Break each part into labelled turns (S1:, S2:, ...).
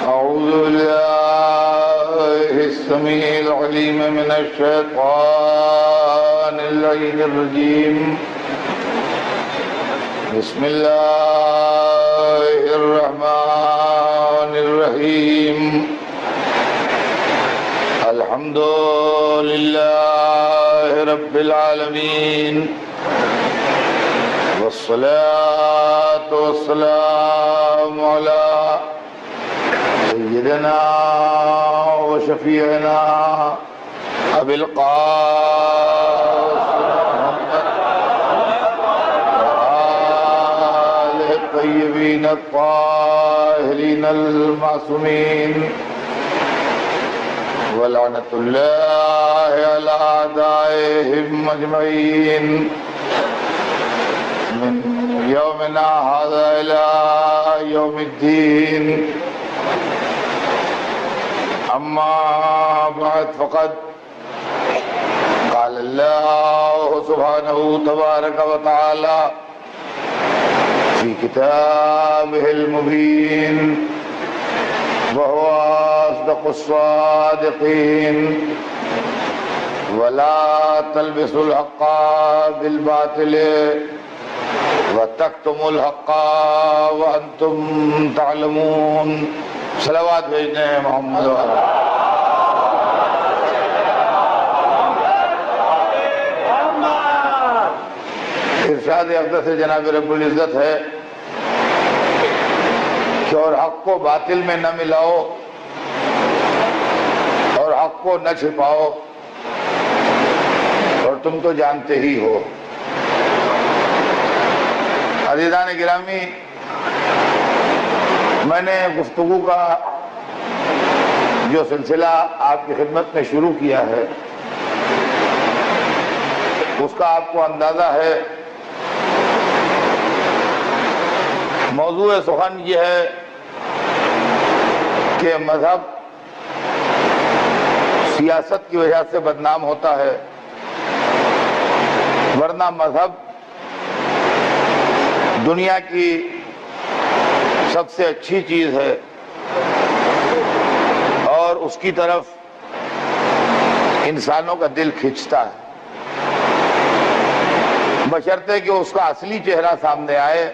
S1: أعوذ بالله السميع العليم من الشيطان اللعين الرجيم. بسم الله الرحمن الرحيم. الحمد لله رب العالمين، والصلاة والسلام على سيدنا وشفيعنا أبي القاسم وآله الطيبين الطاهرين المعصومين، ولعنة الله على أعدائهم أجمعين من يومنا هذا إلى يوم الدين. أما بعد، فقد قال الله سبحانه تبارك وتعالى في كتابه المبين، وهو أصدق الصادقين: ولا تلبسوا الحق بالباطل وتكتموا الحق وأنتم تعلمون. صلوات بھیجنے ہیں محمد ارشاد اقدس سے جناب رب العزت ہے کہ اور حق کو باطل میں نہ ملاؤ اور حق کو نہ چھپاؤ، اور تم تو جانتے ہی ہو. عزیزان گرامی، میں نے گفتگو کا جو سلسلہ آپ کی خدمت میں شروع کیا ہے، اس کا آپ کو اندازہ ہے. موضوع سخن یہ ہے کہ مذہب سیاست کی وجہ سے بدنام ہوتا ہے، ورنہ مذہب دنیا کی سب سے اچھی چیز ہے اور اس کی طرف انسانوں کا دل کھنچتا ہے، بشرطے کہ اس کا اصلی چہرہ سامنے آئے.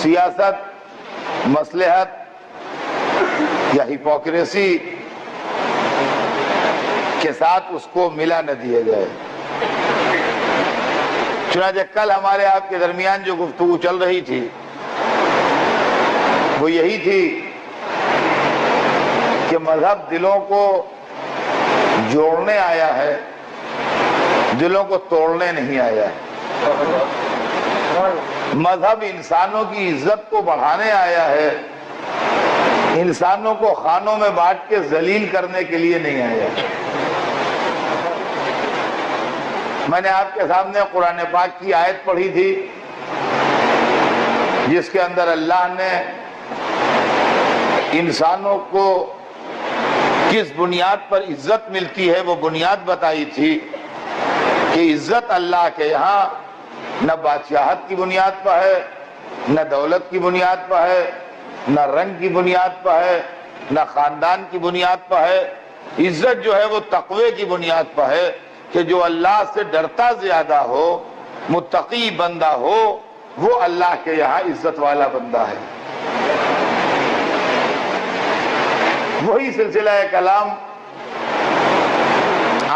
S1: سیاست مصلحت یا ہپوکریسی کے ساتھ اس کو ملا نہ دیا جائے. چنانچہ کل ہمارے آپ کے درمیان جو گفتگو چل رہی تھی وہ یہی تھی کہ مذہب دلوں کو جوڑنے آیا ہے، دلوں کو توڑنے نہیں آیا ہے. مذہب انسانوں کی عزت کو بڑھانے آیا ہے، انسانوں کو خانوں میں بانٹ کے ذلیل کرنے کے لیے نہیں آیا. میں نے آپ کے سامنے قرآن پاک کی آیت پڑھی تھی جس کے اندر اللہ نے انسانوں کو کس بنیاد پر عزت ملتی ہے وہ بنیاد بتائی تھی کہ عزت اللہ کے یہاں نہ بادشاہت کی بنیاد پر ہے، نہ دولت کی بنیاد پر ہے، نہ رنگ کی بنیاد پر ہے، نہ خاندان کی بنیاد پر ہے. عزت جو ہے وہ تقوی کی بنیاد پر ہے کہ جو اللہ سے ڈرتا زیادہ ہو، متقی بندہ ہو، وہ اللہ کے یہاں عزت والا بندہ ہے. وہی سلسلہ کلام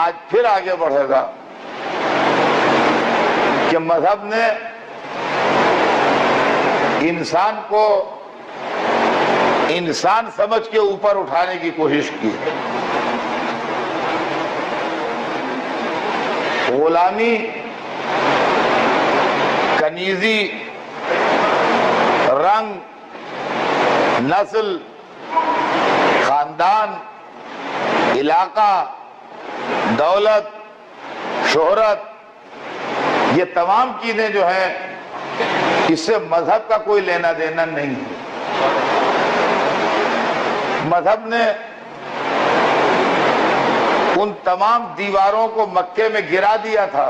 S1: آج پھر آگے بڑھے گا کہ مذہب نے انسان کو انسان سمجھ کے اوپر اٹھانے کی کوشش کی. غلامی، کنیزی، رنگ، نسل، خاندان، علاقہ، دولت، شہرت، یہ تمام چیزیں جو ہیں اس سے مذہب کا کوئی لینا دینا نہیں. مذہب نے ان تمام دیواروں کو مکے میں گرا دیا تھا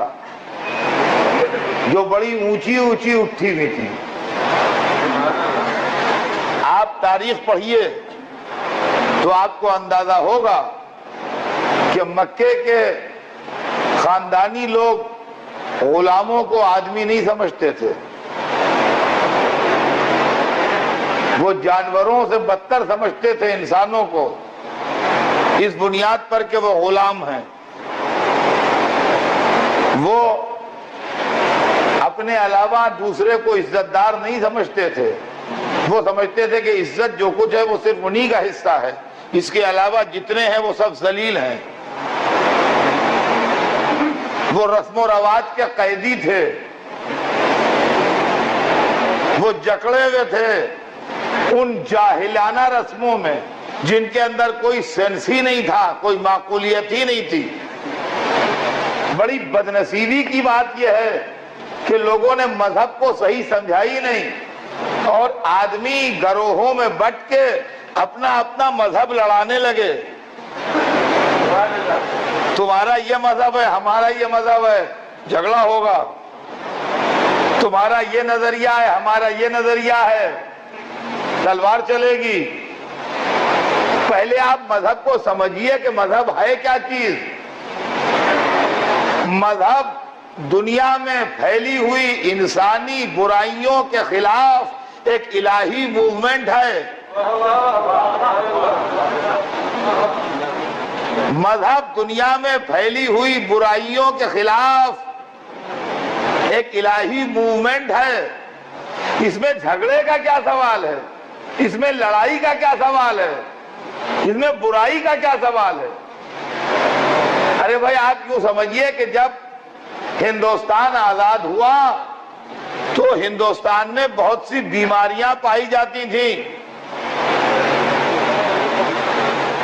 S1: جو بڑی اونچی اونچی اٹھی ہوئی تھی. آپ تاریخ پڑھیے تو آپ کو اندازہ ہوگا کہ مکے کے خاندانی لوگ غلاموں کو آدمی نہیں سمجھتے تھے، وہ جانوروں سے بدتر سمجھتے تھے انسانوں کو، اس بنیاد پر کہ وہ غلام ہیں۔ وہ اپنے علاوہ دوسرے کو عزت دار نہیں سمجھتے تھے، وہ سمجھتے تھے کہ عزت جو کچھ ہے وہ صرف انہی کا حصہ ہے، اس کے علاوہ جتنے ہیں وہ سب ذلیل ہیں۔ وہ رسم و رواج کے قیدی تھے، وہ جکڑے ہوئے تھے ان جاہلانہ رسموں میں جن کے اندر کوئی سینس ہی نہیں تھا، کوئی معقولیت ہی نہیں تھی۔ بڑی بدنصیبی کی بات یہ ہے کہ لوگوں نے مذہب کو صحیح سمجھا ہی نہیں، اور آدمی گروہوں میں بٹ کے اپنا اپنا مذہب لڑانے لگے۔ تمہارا یہ مذہب ہے، ہمارا یہ مذہب ہے، جھگڑا ہوگا۔ تمہارا یہ نظریہ ہے، ہمارا یہ نظریہ ہے، تلوار چلے گی۔ پہلے آپ مذہب کو سمجھیے کہ مذہب ہے کیا چیز۔ مذہب دنیا میں پھیلی ہوئی انسانی برائیوں کے خلاف ایک الہی موومنٹ ہے۔ مذہب دنیا میں پھیلی ہوئی برائیوں کے خلاف ایک الہی موومنٹ ہے۔ اس میں جھگڑے کا کیا سوال ہے؟ اس میں لڑائی کا کیا سوال ہے؟ اس میں برائی کا کیا سوال ہے؟ ارے بھائی آپ یوں سمجھیے کہ جب ہندوستان آزاد ہوا تو ہندوستان میں بہت سی بیماریاں پائی جاتی تھیں۔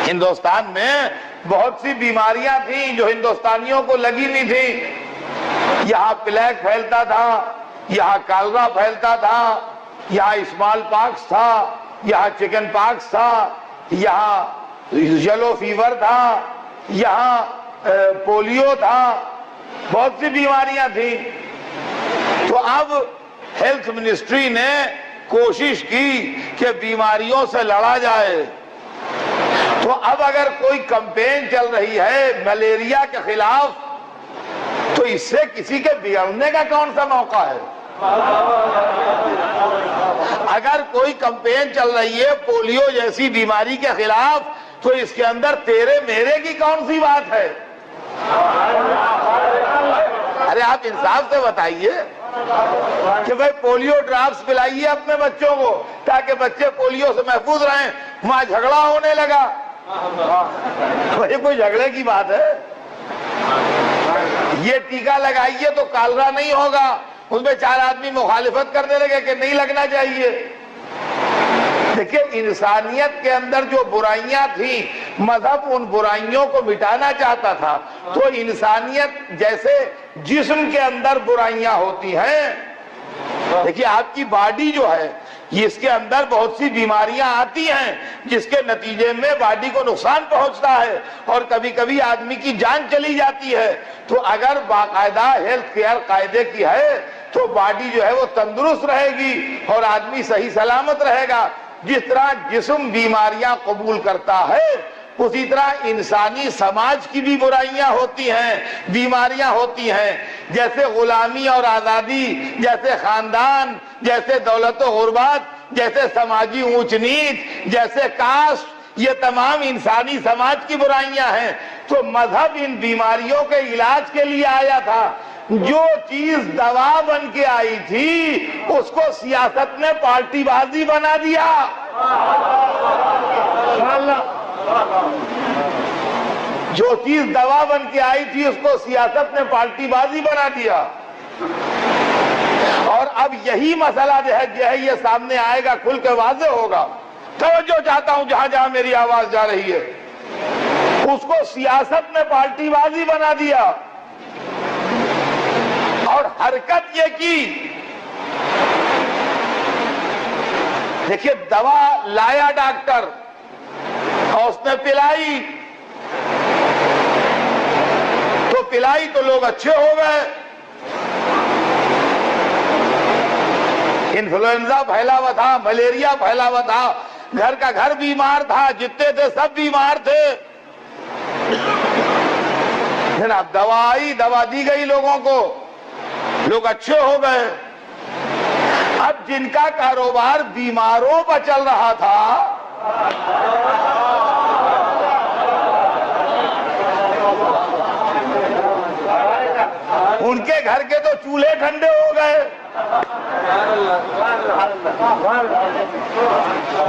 S1: ہندوستان میں بہت سی بیماریاں تھیں جو ہندوستانیوں کو لگی نہیں تھی۔ یہاں پلیگ پھیلتا تھا، یہاں کالرا پھیلتا تھا، یہاں اسمال پاکس تھا، یہاں چکن پاکس تھا، یہاں یلو فیور تھا، یہاں پولیو تھا، بہت سی بیماریاں تھیں۔ تو اب ہیلتھ منسٹری نے کوشش کی کہ بیماریوں سے لڑا جائے۔ تو اب اگر کوئی کمپین چل رہی ہے ملیریا کے خلاف تو اس سے کسی کے بگڑنے کا کون سا موقع ہے؟ اگر کوئی کمپین چل رہی ہے پولیو جیسی بیماری کے خلاف تو اس کے اندر تیرے میرے کی کون سی بات ہے؟ ارے آپ انصاف سے بتائیے کہ بھائی پولیو ڈراپس پلائیے اپنے بچوں کو تاکہ بچے پولیو سے محفوظ رہیں، وہاں جھگڑا ہونے لگا۔ یہ کوئی جھگڑے کی بات ہے؟ یہ ٹیکہ لگائیے تو کالرا نہیں ہوگا، اس میں 4 آدمی مخالفت کرنے لگے کہ نہیں لگنا چاہیے۔ دیکھیں انسانیت کے اندر جو برائیاں تھیں مذہب ان برائیوں کو مٹانا چاہتا تھا۔ تو انسانیت جیسے جسم کے اندر برائیاں ہوتی ہیں، دیکھیے آپ کی باڈی جو ہے اس کے اندر بہت سی بیماریاں آتی ہیں جس کے نتیجے میں باڈی کو نقصان پہنچتا ہے اور کبھی کبھی آدمی کی جان چلی جاتی ہے۔ تو اگر باقاعدہ ہیلتھ کیئر قاعدے کی ہے تو باڈی جو ہے وہ تندرست رہے گی اور آدمی صحیح سلامت رہے گا۔ جس طرح جسم بیماریاں قبول کرتا ہے اسی طرح انسانی سماج کی بھی برائیاں ہوتی ہیں، بیماریاں ہوتی ہیں، جیسے غلامی اور آزادی، جیسے خاندان، جیسے دولت و غربت، جیسے سماجی اونچ نیچ، جیسے کاسٹ، یہ تمام انسانی سماج کی برائیاں ہیں۔ تو مذہب ان بیماریوں کے علاج کے لیے آیا تھا۔ جو چیز دوا بن کے آئی تھی اس کو سیاست نے پارٹی بازی بنا دیا۔ جو چیز دوا بن کے آئی تھی اس کو سیاست نے پارٹی بازی بنا دیا۔ اور اب یہی مسئلہ جو ہے یہ سامنے آئے گا، کھل کے واضح ہوگا۔ توجہ چاہتا ہوں جہاں جہاں میری آواز جا رہی ہے، اس کو سیاست نے پارٹی بازی بنا دیا اور حرکت یہ کی، دیکھیے دوا لایا ڈاکٹر اور اس نے پلائی تو لوگ اچھے ہو گئے۔ انفلوئنزا پھیلا ہوا تھا، ملیریا پھیلا ہوا تھا، گھر کا گھر بیمار تھا، جتنے تھے سب بیمار تھے. اب دوا آئی، دوا دی گئی لوگوں کو، لوگ اچھے ہو گئے. اب جن کا کاروبار بیماروں پر چل رہا تھا، ان کے گھر کے تو چولہے ٹھنڈے ہو گئے.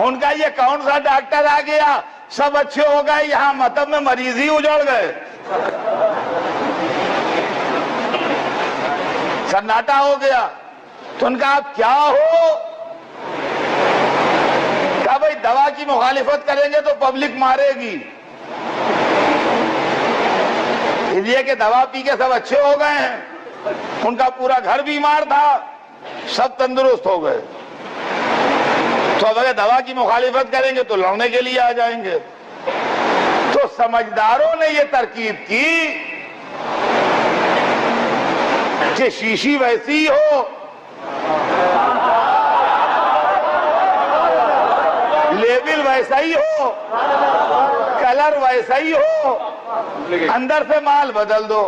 S1: ان کا یہ کون سا ڈاکٹر آ گیا، سب اچھے ہو گئے، یہاں مطلب میں مریض ہی اجڑ گئے. سناٹا ہو گیا. تو ان کا آپ کیا ہو؟ کہا بھائی دوا کی مخالفت کریں گے تو پبلک مارے گی، اس لیے کہ دوا پی کے سب اچھے ہو گئے ہیں. ان کا پورا گھر بیمار تھا، سب تندرست ہو گئے. تو اب اگر دوا کی مخالفت کریں گے تو لڑنے کے لیے آ جائیں گے. تو سمجھداروں نے یہ ترکیب کی کہ شیشی ویسی ہو، لیبل ویسا ہی ہو، کلر ویسا ہی ہو، اندر سے مال بدل دو.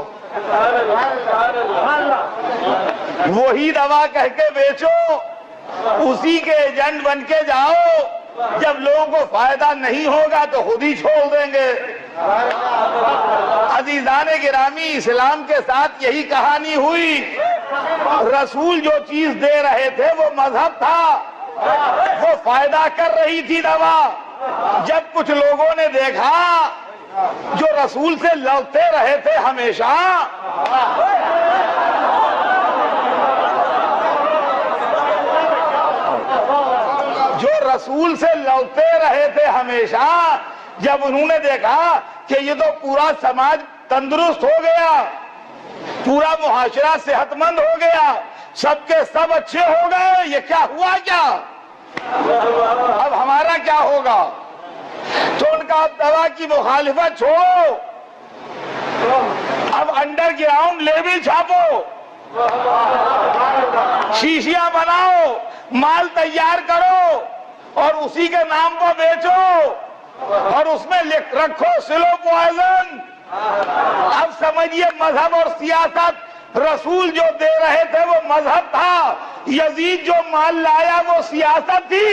S1: وہی دوا کہہ کے بیچو، اسی کے ایجنٹ بن کے جاؤ. جب لوگوں کو فائدہ نہیں ہوگا تو خود ہی چھوڑ دیں گے. عزیزان گرامی، اسلام کے ساتھ یہی کہانی ہوئی. رسول جو چیز دے رہے تھے وہ مذہب تھا، وہ فائدہ کر رہی تھی دوا. جب کچھ لوگوں نے دیکھا جو رسول سے لڑتے رہے تھے ہمیشہ، جو رسول سے لڑتے رہے تھے ہمیشہ، جب انہوں نے دیکھا کہ یہ تو پورا سماج تندرست ہو گیا، پورا معاشرہ صحت مند ہو گیا، سب کے سب اچھے ہو گئے، یہ کیا ہوا؟ کیا اب ہمارا کیا ہوگا؟ تو ان کا اب دوا کی مخالفت چھوڑو، اب انڈر گراؤنڈ لیبل چھاپو، شیشیاں بناؤ، مال تیار کرو اور اسی کے نام پر بیچو اور اس میں رکھو سلو پوائزن. اب سمجھیے مذہب اور سیاست، رسول جو دے رہے تھے وہ مذہب تھا، یزید جو مال لایا وہ سیاست تھی.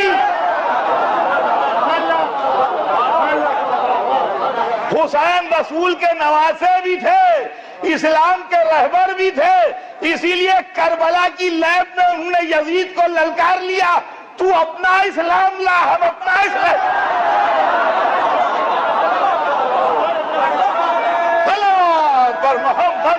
S1: حسین رسول کے نواسے بھی تھے، اسلام کے رہبر بھی تھے، اسی لیے کربلا کی لیب میں انہوں نے یزید کو للکار لیا، تو اپنا اسلام لا، ہم اپنا اسلام. صلوات پر محمد.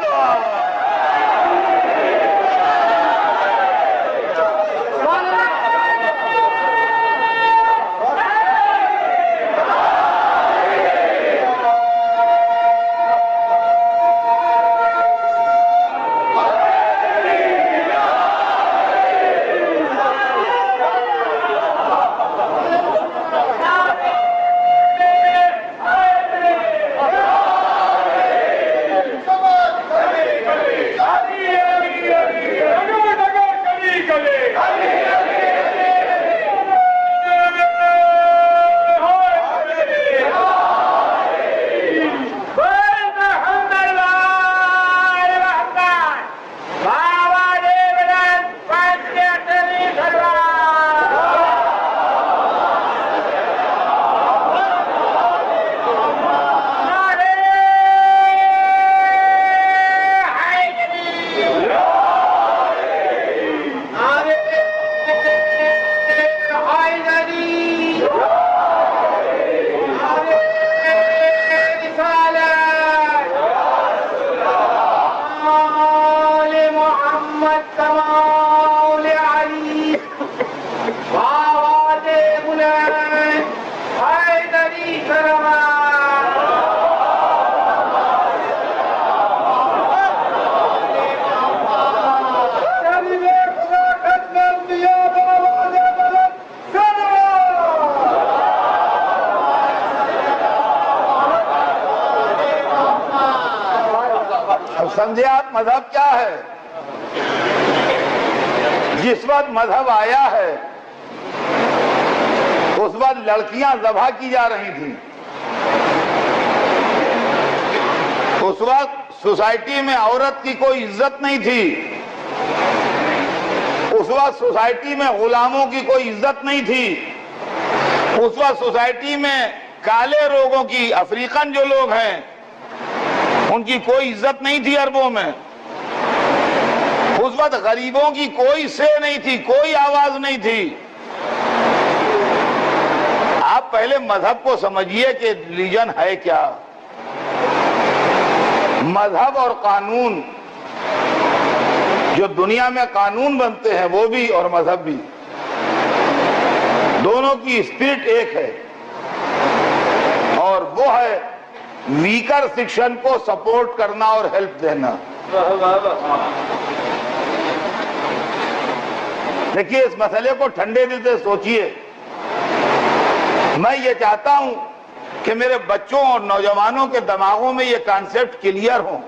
S1: سمجھے آپ مذہب کیا ہے؟ جس وقت مذہب آیا ہے اس وقت لڑکیاں ذبح کی جا رہی تھیں، اس وقت سوسائٹی میں عورت کی کوئی عزت نہیں تھی، اس وقت سوسائٹی میں غلاموں کی کوئی عزت نہیں تھی، اس وقت سوسائٹی میں کالے لوگوں کی، افریقن جو لوگ ہیں ان کی کوئی عزت نہیں تھی عربوں میں، اس وقت غریبوں کی کوئی سے نہیں تھی، کوئی آواز نہیں تھی۔ آپ پہلے مذہب کو سمجھیے کہ ریلیجن ہے کیا۔ مذہب اور قانون، جو دنیا میں قانون بنتے ہیں وہ بھی اور مذہب بھی، دونوں کی اسپرٹ ایک ہے، اور وہ ہے ویکر سیکشن کو سپورٹ کرنا اور ہیلپ دینا۔ دیکھیے اس مسئلے کو ٹھنڈے دل سے سوچئے۔ میں یہ چاہتا ہوں کہ میرے بچوں اور نوجوانوں کے دماغوں میں یہ کانسیپٹ کلیئر ہوں،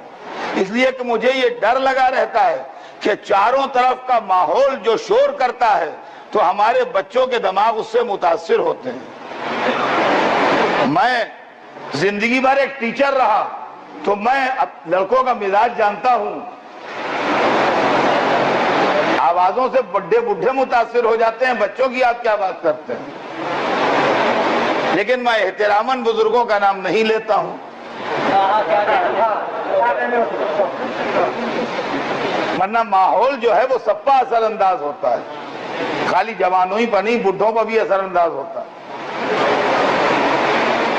S1: اس لیے کہ مجھے یہ ڈر لگا رہتا ہے کہ چاروں طرف کا ماحول جو شور کرتا ہے تو ہمارے بچوں کے دماغ اس سے متاثر ہوتے ہیں۔ میں زندگی بھر ایک ٹیچر رہا تو میں لڑکوں کا مزاج جانتا ہوں، آوازوں سے بڑے بڈھے متاثر ہو جاتے ہیں، بچوں کی آپ کیا بات کرتے ہیں۔ لیکن میں احتراماً بزرگوں کا نام نہیں لیتا ہوں، ورنہ ماحول جو ہے وہ سب پر اثر انداز ہوتا ہے، خالی جوانوں ہی پر نہیں، بڈھوں پر بھی اثر انداز ہوتا ہے۔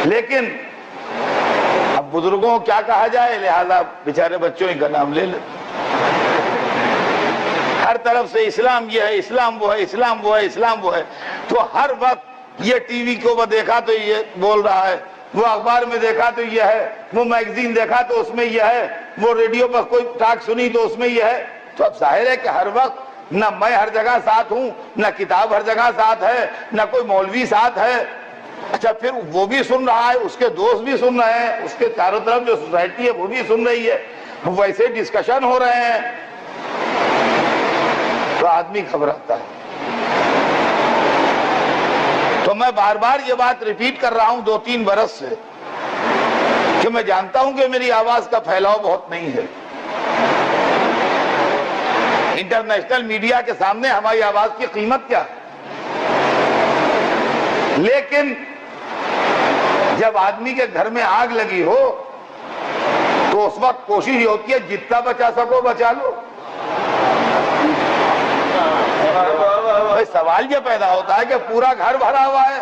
S1: لیکن اب بزرگوں کو کیا کہا جائے، لہذا بیچارے بچوں ہی کا نام لے لے۔ ہر طرف سے اسلام یہ ہے، اسلام وہ ہے، اسلام وہ ہے، اسلام وہ ہے، تو ہر وقت یہ ٹی وی کو دیکھا تو یہ بول رہا ہے، وہ اخبار میں دیکھا تو یہ ہے، وہ میگزین دیکھا تو اس میں یہ ہے، وہ ریڈیو پر کوئی ٹاک سنی تو اس میں یہ ہے۔ تو اب ظاہر ہے کہ ہر وقت نہ میں ہر جگہ ساتھ ہوں، نہ کتاب ہر جگہ ساتھ ہے، نہ کوئی مولوی ساتھ ہے۔ اچھا پھر وہ بھی سن رہا ہے، اس کے دوست بھی سن رہے ہیں، اس کے چاروں طرف جو سوسائٹی ہے وہ بھی سن رہی ہے، ویسے ڈسکشن ہو رہے ہیں، تو آدمی گھبراتا ہے۔ تو میں بار بار یہ بات ریپیٹ کر رہا ہوں 2-3 برس سے کہ میں جانتا ہوں کہ میری آواز کا پھیلاؤ بہت نہیں ہے، انٹرنیشنل میڈیا کے سامنے ہماری آواز کی قیمت کیا، لیکن جب آدمی کے گھر میں آگ لگی ہو تو اس وقت کوشش یہ ہوتی ہے جتنا بچا سکو بچا لو۔ سوال یہ پیدا ہوتا ہے کہ پورا گھر بھرا ہوا ہے،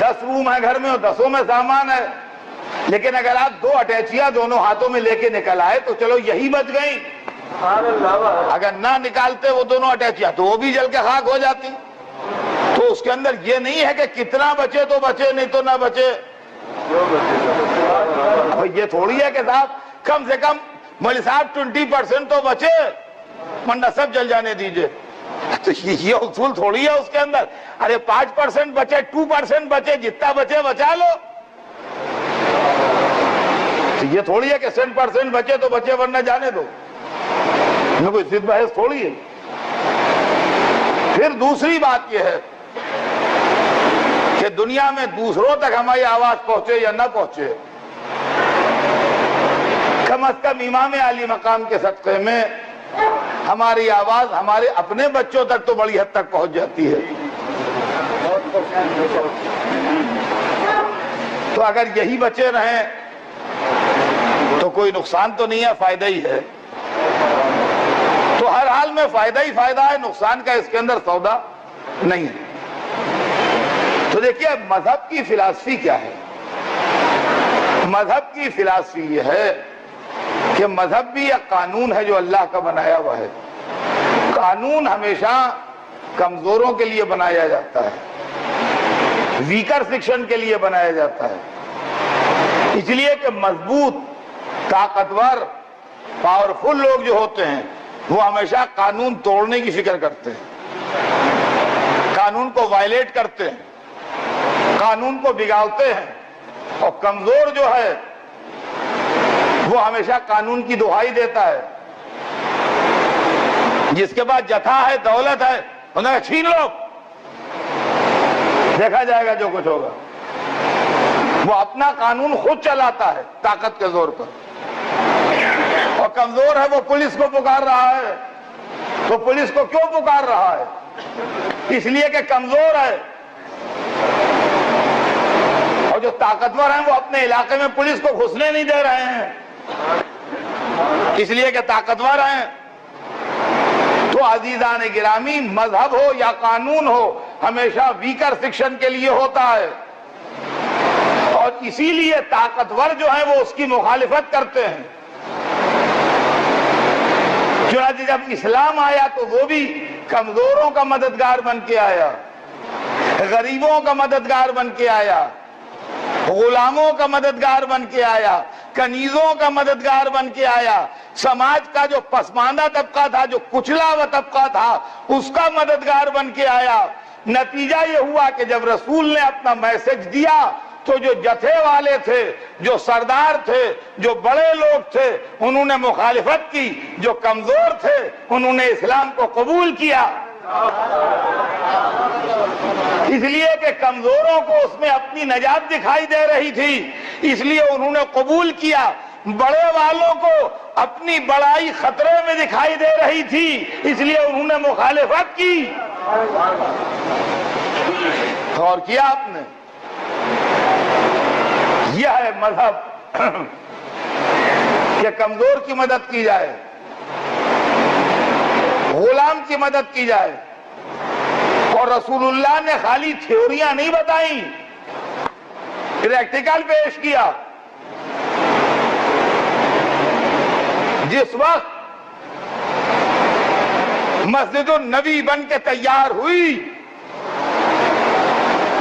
S1: 10 روم ہے گھر میں اور 10 میں سامان ہے، لیکن اگر آپ 2 اٹیچیاں دونوں ہاتھوں میں لے کے نکل آئے تو چلو یہی بچ گئی، اگر نہ نکالتے وہ دونوں اٹیچیاں تو وہ بھی جل کے خاک ہو جاتی۔ تو اس کے اندر یہ نہیں ہے کہ کتنا بچے تو بچے، نہیں تو نہ بچے۔ یہ تھوڑی ہے کہ صاحب کم سے کم مولوی صاحب 20% تو بچے، ورنہ سب جل جانے دیجئے۔ تو یہ اصول تھوڑی ہے اس کے اندر، ارے 5% بچے، 2% بچے، جتنا بچے بچا لو۔ تو یہ تھوڑی ہے کہ 100% بچے تو بچے ورنہ جانے دو، یہ کوئی ضد بحث تھوڑی ہے۔ پھر دوسری بات یہ ہے کہ دنیا میں دوسروں تک ہماری آواز پہنچے یا نہ پہنچے، کم از کم امام عالی مقام کے صدقے میں ہماری آواز ہمارے اپنے بچوں تک تو بڑی حد تک پہنچ جاتی ہے۔ تو اگر یہی بچے رہیں تو کوئی نقصان تو نہیں ہے، فائدہ ہی ہے۔ تو ہر حال میں فائدہ ہی فائدہ ہے، نقصان کا اس کے اندر سودا نہیں ہے۔ تو دیکھیے مذہب کی فلسفی کیا ہے؟ مذہب کی فلسفی یہ ہے کہ مذہب بھی ایک قانون ہے جو اللہ کا بنایا ہوا ہے۔ قانون ہمیشہ کمزوروں کے لیے بنایا جاتا ہے، ویکر سیکشن کے لیے بنایا جاتا ہے، اس لیے کہ مضبوط، طاقتور، پاورفل لوگ جو ہوتے ہیں وہ ہمیشہ قانون توڑنے کی فکر کرتے ہیں، قانون کو وائلیٹ کرتے ہیں، قانون کو بگاڑتے ہیں، اور کمزور جو ہے وہ ہمیشہ قانون کی دہائی دیتا ہے۔ جس کے بعد جتھا ہے، دولت ہے، انہوں نے چھین لو، دیکھا جائے گا جو کچھ ہوگا. وہ اپنا قانون خود چلاتا ہے طاقت کے زور پر, اور کمزور ہے وہ پولیس کو پکار رہا ہے. تو پولیس کو کیوں پکار رہا ہے؟ اس لیے کہ کمزور ہے. اور جو طاقتور ہیں وہ اپنے علاقے میں پولیس کو گھسنے نہیں دے رہے ہیں, اس لیے کہ طاقتور ہیں. تو عزیزان گرامی, مذہب ہو یا قانون ہو ہمیشہ ویکر سیکشن کے لیے ہوتا ہے, اور اسی لیے طاقتور جو ہیں وہ اس کی مخالفت کرتے ہیں. چنانچہ جب اسلام آیا تو وہ بھی کمزوروں کا مددگار بن کے آیا, غریبوں کا مددگار بن کے آیا, غلاموں کا مددگار بن کے آیا, کنیزوں کا مددگار بن کے آیا, سماج کا جو پسماندہ طبقہ تھا, جو کچلا ہوا طبقہ تھا, اس کا مددگار بن کے آیا. نتیجہ یہ ہوا کہ جب رسول نے اپنا میسج دیا تو جو جتھے والے تھے, جو سردار تھے, جو بڑے لوگ تھے, انہوں نے مخالفت کی. جو کمزور تھے انہوں نے اسلام کو قبول کیا, اس لیے کہ کمزوروں کو اس میں اپنی نجات دکھائی دے رہی تھی, اس لیے انہوں نے قبول کیا. بڑے والوں کو اپنی بڑائی خطرے میں دکھائی دے رہی تھی, اس لیے انہوں نے مخالفت کی. غور کیا آپ نے؟ یہ ہے مذہب کہ کمزور کی مدد کی جائے, غلام کی مدد کی جائے. اور رسول اللہ نے خالی تھیوریاں نہیں بتائیں, پریکٹیکل پیش کیا. جس وقت مسجد النبی بن کے تیار ہوئی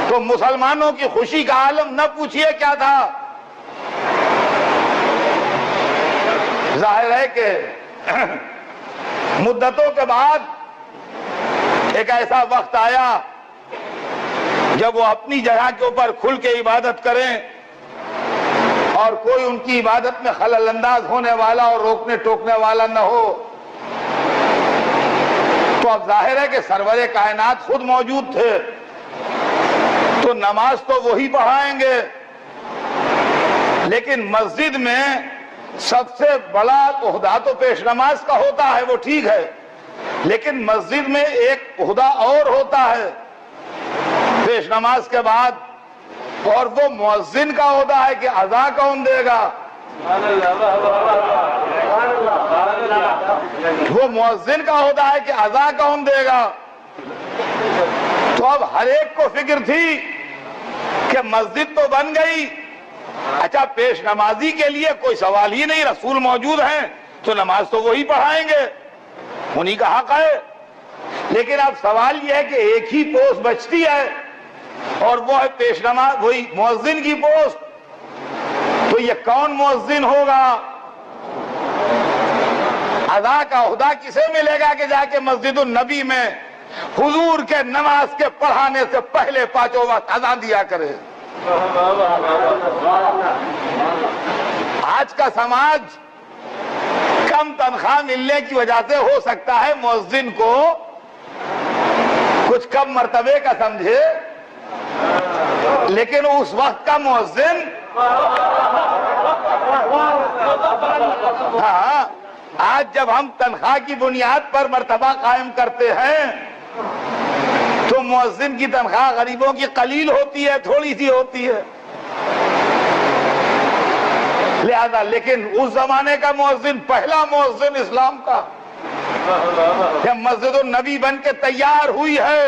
S1: تو مسلمانوں کی خوشی کا عالم نہ پوچھئے کیا تھا. ظاہر ہے کہ مدتوں کے بعد ایک ایسا وقت آیا جب وہ اپنی جگہ کے اوپر کھل کے عبادت کریں اور کوئی ان کی عبادت میں خلل انداز ہونے والا اور روکنے ٹوکنے والا نہ ہو. تو اب ظاہر ہے کہ سرور کائنات خود موجود تھے, تو نماز تو وہی پڑھائیں گے, لیکن مسجد میں سب سے بڑا عہدہ تو پیش نماز کا ہوتا ہے, وہ ٹھیک ہے, لیکن مسجد میں ایک عہدہ اور ہوتا ہے پیش نماز کے بعد, اور وہ مؤذن کا عہدہ ہے کہ اذان کون دے گا. وہ مؤذن کا عہدہ ہے کہ اذان کون دے گا. تو اب ہر ایک کو فکر تھی کہ مسجد تو بن گئی, اچھا پیش نمازی کے لیے کوئی سوال ہی نہیں, رسول موجود ہیں تو نماز تو وہی پڑھائیں گے, انہی کا حق ہے. لیکن اب سوال یہ ہے کہ ایک ہی پوسٹ بچتی ہے اور وہ ہے پیش نماز, وہی مؤذن کی پوسٹ. تو یہ کون مؤذن ہوگا؟ اذان کا عہدہ کسے ملے گا کہ جا کے مسجد النبی میں حضور کے نماز کے پڑھانے سے پہلے پانچوں وقت اذان دیا کرے. آج کا سماج کم تنخواہ ملنے کی وجہ سے ہو سکتا ہے مؤذن کو کچھ کم مرتبے کا سمجھے, لیکن اس وقت کا مؤذن ہاں, آج جب ہم تنخواہ کی بنیاد پر مرتبہ قائم کرتے ہیں تو مؤذن کی تنخواہ غریبوں کی قلیل ہوتی ہے, تھوڑی سی ہوتی ہے. لہذا لیکن اس زمانے کا مؤذن, پہلا مؤذن اسلام کا, جب مسجد النبی بن کے تیار ہوئی ہے,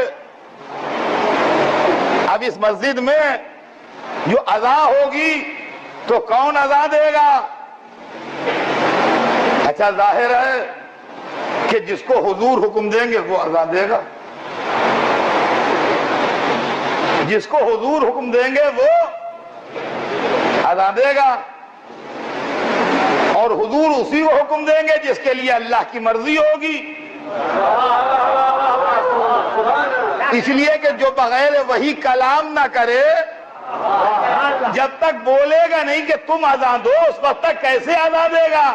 S1: اب اس مسجد میں جو اذان ہوگی تو کون اذان دے گا؟ اچھا ظاہر ہے کہ جس کو حضور حکم دیں گے وہ اذان دے گا, جس کو حضور حکم دیں گے وہ اذان دے گا, اور حضور اسی کو حکم دیں گے جس کے لیے اللہ کی مرضی ہوگی. اس لیے کہ جو بغیر وہی کلام نہ کرے, جب تک بولے گا نہیں کہ تم اذان دو, اس وقت تک کیسے اذان دے گا؟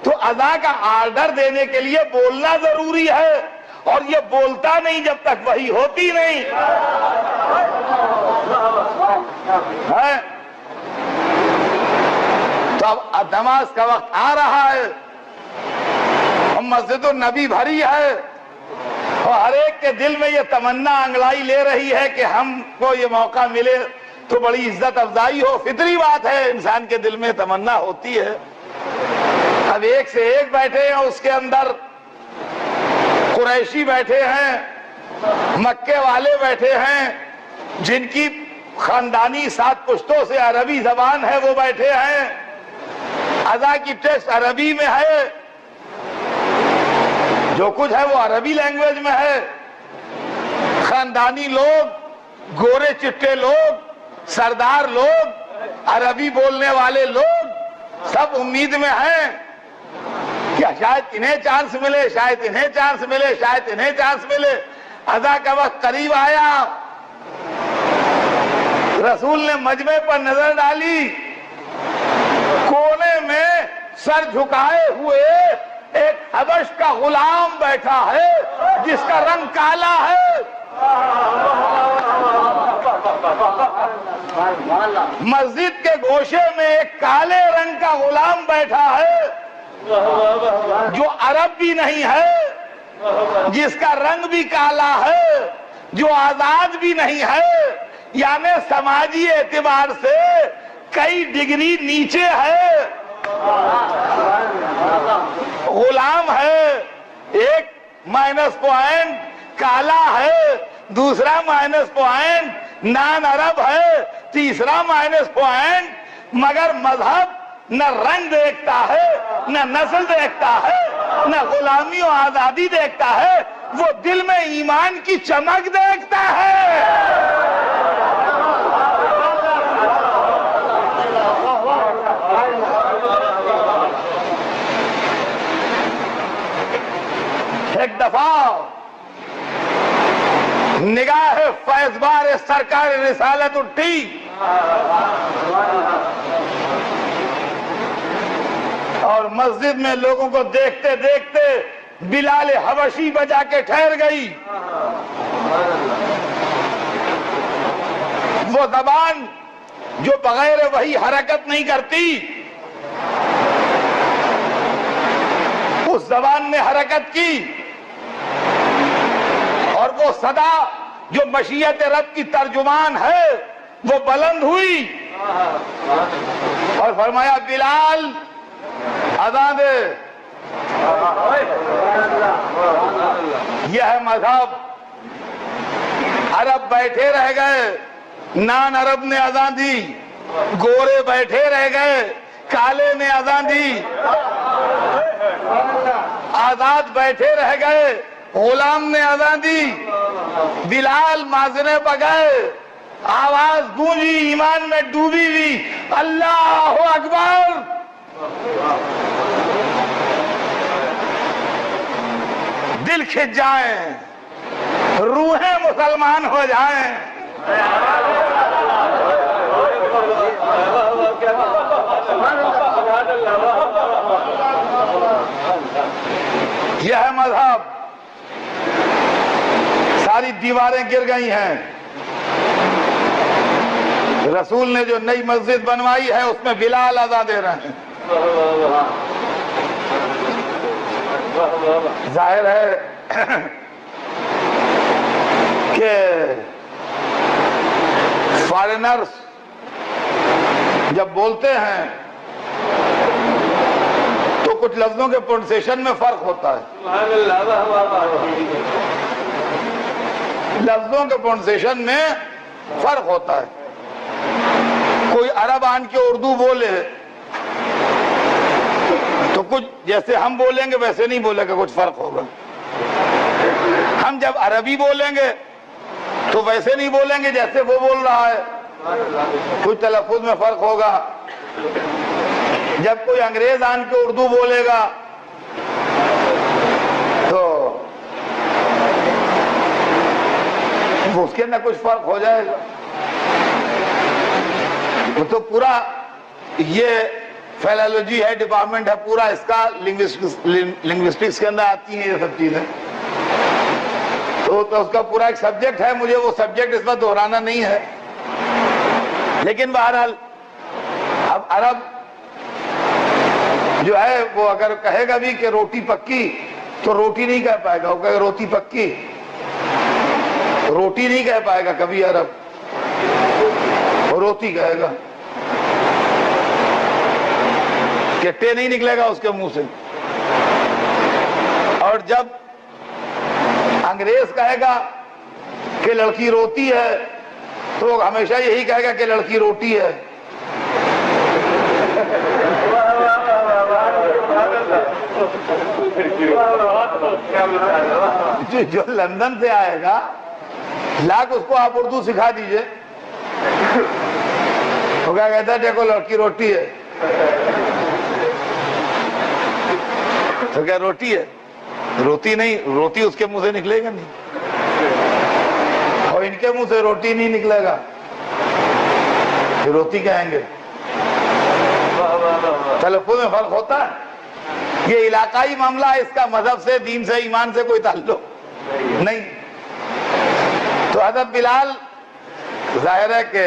S1: تو اذان کا آرڈر دینے کے لیے بولنا ضروری ہے, اور یہ بولتا نہیں جب تک وہی ہوتی نہیں. ہے؟ تو اب نماز کا وقت آ رہا ہے، مسجد النبی بھری ہے، اور ہر ایک کے دل میں یہ تمنا انگڑائی لے رہی ہے کہ ہم کو یہ موقع ملے تو بڑی عزت افزائی ہو۔ فطری بات ہے، انسان کے دل میں تمنا ہوتی ہے۔ اب ایک سے ایک بیٹھے ہیں، اس کے اندر قریشی بیٹھے ہیں، مکے والے بیٹھے ہیں، جن کی خاندانی 7 پشتوں سے عربی زبان ہے، وہ بیٹھے ہیں، اذا کی ٹیکسٹ عربی میں ہے، جو کچھ ہے وہ عربی لینگویج میں ہے۔ خاندانی لوگ، گورے چٹے لوگ، سردار لوگ، عربی بولنے والے لوگ سب امید میں ہیں کہ شاید انہیں چانس ملے، شاید انہیں چانس ملے، شاید انہیں چانس ملے۔ اذا کا وقت قریب آیا، رسول نے مجمع پر نظر ڈالی، کونے میں سر جھکائے ہوئے ایک حبش کا غلام بیٹھا ہے جس کا رنگ کالا ہے۔ مسجد کے گوشے میں ایک کالے رنگ کا غلام بیٹھا ہے جو عرب بھی نہیں ہے، جس کا رنگ بھی کالا ہے، جو آزاد بھی نہیں ہے، یعنی سماجی اعتبار سے کئی ڈگری نیچے ہے۔ غلام ہے، ایک مائنس پوائنٹ کالا ہے، دوسرا مائنس پوائنٹ نان عرب ہے، تیسرا مائنس پوائنٹ، مگر مذہب نہ رنگ دیکھتا ہے، نہ نسل دیکھتا ہے، نہ غلامی و آزادی دیکھتا ہے، وہ دل میں ایمان کی چمک دیکھتا ہے۔ ایک دفعہ نگاہ فیض بار سرکار رسالت اٹھی اور مسجد میں لوگوں کو دیکھتے دیکھتے بلال حبشی بجا کے ٹھہر گئی۔ وہ زبان جو بغیر وحی حرکت نہیں کرتی، اس زبان نے حرکت کی، اور وہ صدا جو مشیت رب کی ترجمان ہے وہ بلند ہوئی اور فرمایا بلال اذان دے۔ یہ ہے مذہب۔ عرب بیٹھے رہ گئے، نان عرب نے اذان دی، گورے بیٹھے رہ گئے، کالے نے اذان دی، آزاد بیٹھے رہ گئے، غلام نے اذان دی، بلال مازنے پہ گئے، آواز گونجی، ایمان میں ڈوبی ہوئی، اللہ اکبر۔ دل کھچ جائیں، روحیں مسلمان ہو جائیں۔ یہ ہے مذہب۔ ساری دیواریں گر گئی ہیں۔ رسول نے جو نئی مسجد بنوائی ہے اس میں بلال اذان دے رہے ہیں۔ ظاہر ہے کہ فارنرز جب بولتے ہیں تو کچھ لفظوں کے پروننسیشن میں فرق ہوتا ہے۔ لفظوں کے پروننسیشن میں فرق ہوتا ہے۔ کوئی عرب آن کے اردو بولے تو کچھ جیسے ہم بولیں گے ویسے نہیں بولے گا، کچھ فرق ہوگا۔ ہم جب عربی بولیں گے تو ویسے نہیں بولیں گے جیسے وہ بول رہا ہے، کچھ تلفظ میں فرق ہوگا۔ جب کوئی انگریز آن کے اردو بولے گا تو اس کے اندر کچھ فرق ہو جائے گا۔ تو پورا یہ فیلالوجی ہے، ڈپارٹمنٹ ہے پورا، اس کا لنگوسٹکس کے اندر آتی ہیں یہ سب چیزیں۔ تو تو اس کا پورا ایک سبجیکٹ ہے، مجھے وہ سبجیکٹ اس وقت دہرانا نہیں ہے، لیکن بہرحال اب عرب جو ہے وہ اگر کہے گا بھی کہ روٹی پکی تو روٹی نہیں کہہ پائے گا، وہ کہے روٹی پکی، روٹی نہیں کہہ پائے گا کبھی عرب، روٹی کہے گا، کہ ٹے نہیں نکلے گا اس کے منہ سے۔ اور جب انگریز کہے گا کہ لڑکی روتی ہے تو وہ ہمیشہ یہی کہے گا کہ لڑکی روٹی ہے۔ جو لندن سے آئے گا لاکھ اس کو آپ اردو سکھا دیجئے، وہ کیا کہتا ہے دیکھو لڑکی روٹی ہے، تو کیا روٹی ہے؟ روتی نہیں، روٹی اس کے منہ سے نکلے گا نہیں، اور ان کے منہ سے روٹی نہیں نکلے گا، پھر روٹی کہیں گے۔ تلفظ میں فرق ہوتا ہے، یہ علاقائی معاملہ ہے، اس کا مذہب سے، دین سے، ایمان سے کوئی تعلق نہیں۔ تو حضرت بلال ظاہر ہے کہ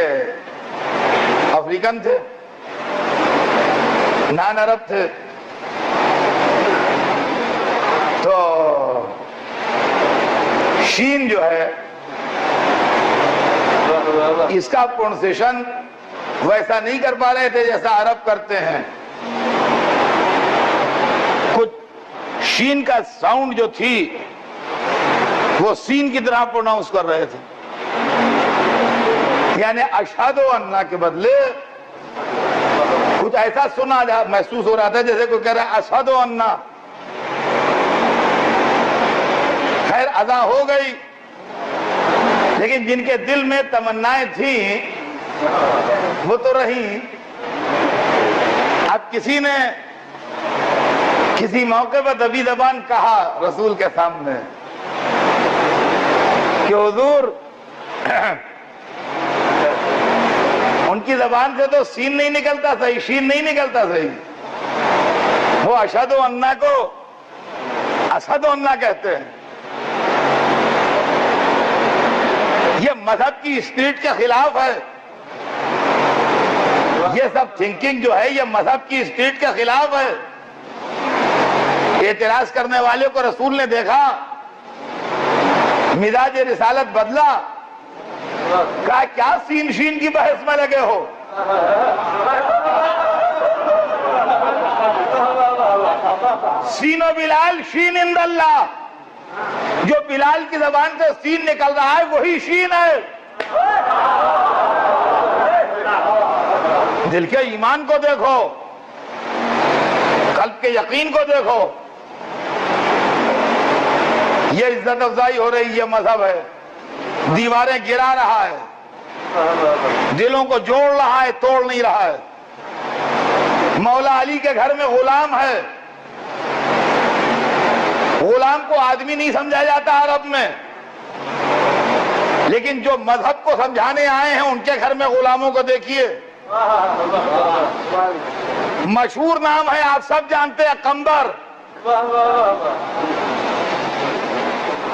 S1: افریقن تھے، نان عرب تھے، تو شین جو ہے اس کا پروننسیشن ویسا نہیں کر پا رہے تھے جیسا عرب کرتے ہیں، کچھ شین کا ساؤنڈ جو تھی وہ سین کی طرح پروناؤنس کر رہے تھے، یعنی اشہد ان کے بدلے کچھ ایسا سنا محسوس ہو رہا تھا جیسے کوئی کہہ رہا ہے اشہد ان۔ خیر ادا ہو گئی، لیکن جن کے دل میں تمنائیں تھیں وہ تو رہیں۔ اب کسی نے کسی موقع پر دبی زبان کہا رسول کے سامنے کہ حضور ان کی زبان سے تو سین نہیں نکلتا صحیح، شین نہیں نکلتا صحیح، وہ اشہد انا کو اسد انا کہتے ہیں۔ یہ مذہب کی اسپرٹ کے خلاف ہے، یہ سب تھنکنگ جو ہے یہ مذہب کی اسپرٹ کے خلاف ہے۔ اعتراض کرنے والے کو رسول نے دیکھا، مزاج رسالت بدلا، کہا کیا سین شین کی بحث میں لگے ہو؟ سین و بلال شین عند اللہ، جو بلال کی زبان سے سین نکل رہا ہے وہی شین ہے۔ دل کے ایمان کو دیکھو، قلب کے یقین کو دیکھو، یہ عزت افزائی ہو رہی، یہ مذہب ہے، دیواریں گرا رہا ہے، دلوں کو جوڑ رہا ہے، توڑ نہیں رہا ہے۔ مولا علی کے گھر میں غلام ہے، غلام کو آدمی نہیں سمجھا جاتا عرب میں، لیکن جو مذہب کو سمجھانے آئے ہیں ان کے گھر میں غلاموں کو دیکھیے۔ مشہور نام ہے، آپ سب جانتے ہیں، قمبر،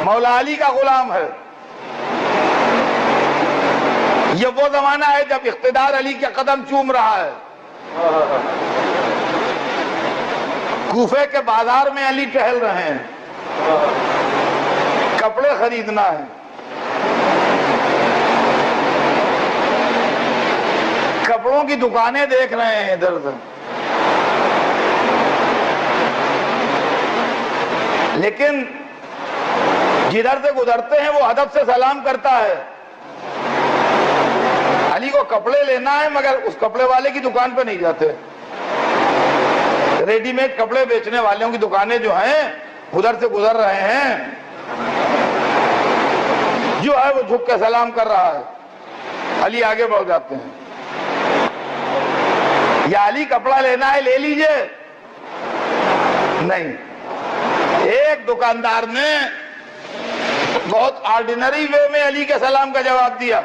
S1: مولا علی کا غلام ہے۔ یہ وہ زمانہ ہے جب اقتدار علی کے قدم چوم رہا ہے۔ کوفے کے بازار میں علی ٹہل رہے ہیں، کپڑے خریدنا ہے، کپڑوں کی دکانیں دیکھ رہے ہیں ادھر ادھر، لیکن جدھر سے گزرتے ہیں وہ ادب سے سلام کرتا ہے۔ علی کو کپڑے لینا ہے مگر اس کپڑے والے کی دکان پہ نہیں جاتے، ریڈی میڈ کپڑے بیچنے والوں کی دکانیں جو ہیں ادھر سے گزر رہے ہیں، جو ہے وہ جھک کے سلام کر رہا ہے، علی آگے بڑھ جاتے ہیں۔ یا علی کپڑا لینا ہے لے لیجئے، نہیں، ایک دکاندار نے بہت آرڈینری وے میں علی کے سلام کا جواب دیا،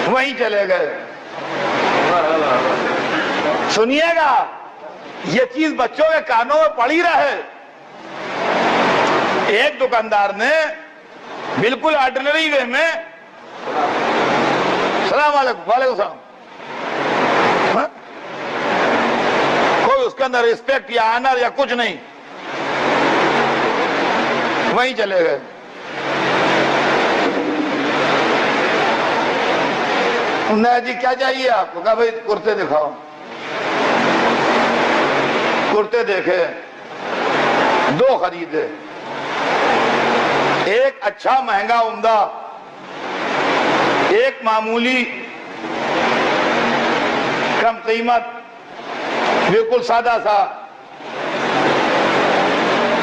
S1: وہیں چلے گئے۔ سنیے گا، یہ چیز بچوں کے کانوں میں پڑی رہے، ایک دکاندار نے بالکل آرڈنری وے میں السلام علیکم، وعلیکم السلام، کوئی اس کے اندر ریسپیکٹ یا آنر یا کچھ نہیں، وہیں چلے گئے۔ انہوں نے جی کیا چاہیے آپ کو؟ کہا بھائی کرتے دکھاؤ۔ کرتے دیکھے، دو خریدے، ایک اچھا مہنگا عمدہ، ایک معمولی کم قیمت بالکل سادہ سا۔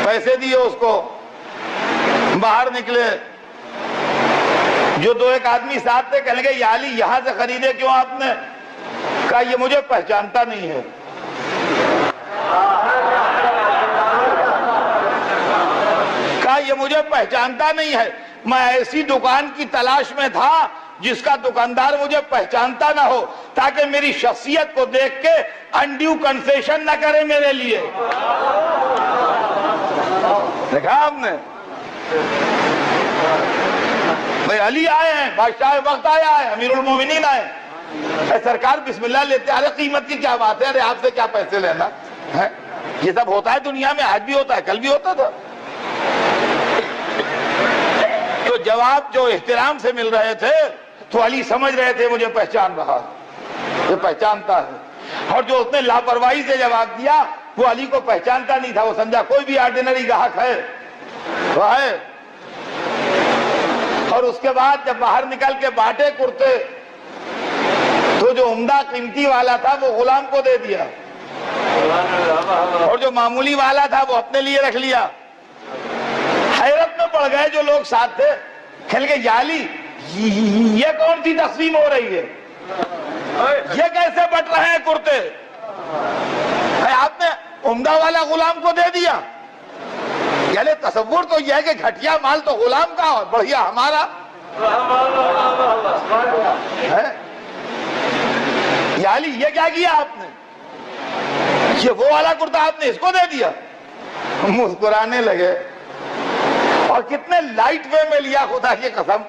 S1: پیسے دیے اس کو، باہر نکلے، جو دو ایک آدمی ساتھ تھے کہنے لگے یا علی یہاں سے خریدے کیوں آپ نے؟ کہا یہ مجھے پہچانتا نہیں ہے۔ کہا یہ مجھے پہچانتا نہیں ہے، میں ایسی دکان کی تلاش میں تھا جس کا دکاندار مجھے پہچانتا نہ ہو تاکہ میری شخصیت کو دیکھ کے انڈیو کنسیشن نہ کرے میرے لیے۔ دیکھا آپ نے؟ بھئی علی آئے ہیں، بادشاہ وقت آیا ہے، امیر المومنین آئے، اے سرکار بسم اللہ لیتے، ارے قیمت کی کیا بات ہے، ارے آپ سے کیا پیسے لینا ہے؟ یہ سب ہوتا ہے دنیا میں، آج بھی ہوتا ہے، کل بھی ہوتا تھا۔ تو جواب جو احترام سے مل رہے تھے تو علی سمجھ رہے تھے مجھے پہچان رہا، یہ پہچانتا ہے، اور جو اس نے لاپرواہی سے جواب دیا وہ علی کو پہچانتا نہیں تھا، وہ سمجھا کوئی بھی آرڈینری گاہک ہے وہ ہے۔ اور اس کے بعد جب باہر نکل کے بانٹے کرتے تو جو عمدہ قیمتی والا تھا وہ غلام کو دے دیا، اور جو معمولی والا تھا وہ اپنے لیے رکھ لیا۔ حیرت میں پڑ گئے جو لوگ ساتھ تھے، کہنے لگے یا علی یہ کون سی تقسیم ہو رہی ہے، یہ کیسے بٹ رہے ہیں کرتے؟ آپ نے عمدہ والا غلام کو دے دیا، یعنی تصور تو یہ ہے کہ گھٹیا مال تو غلام کا اور بڑھیا ہمارا ہے۔ یا علی یہ کیا کیا آپ نے؟ یہ وہ والا کرتا آپ نے اس کو دے دیا؟ مسکرانے لگے، اور کتنے لائٹ وے میں لیا خدا کی قسم،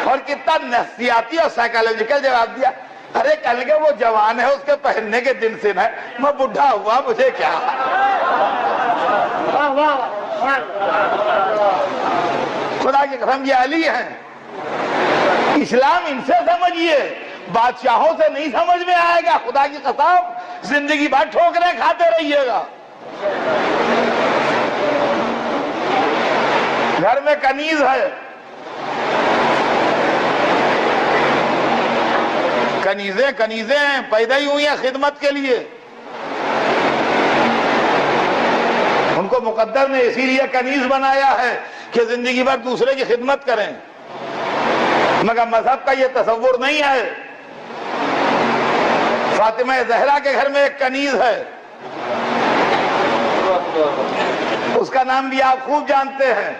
S1: اور کتنا نفسیاتی اور سائیکالوجیکل جواب دیا۔ ارے کل کے وہ جوان ہے، اس کے پہننے کے دن سے میں بڈھا ہوا، مجھے کیا؟ خدا کی قسم یہ علی ہیں۔ اسلام ان سے سمجھیے، بادشاہوں سے نہیں سمجھ میں آئے گا، خدا کی قسم زندگی بھر ٹھوکریں کھاتے رہیے گا۔ گھر میں کنیز ہے، کنیزیں ہیں، پیدا ہی ہوئی ہیں خدمت کے لیے، ان کو مقدر نے اسی لیے کنیز بنایا ہے کہ زندگی بھر دوسرے کی خدمت کریں، مگر مذہب کا یہ تصور نہیں ہے۔ فاطمہ زہرا کے گھر میں ایک کنیز ہے، اس کا نام بھی آپ خوب جانتے ہیں،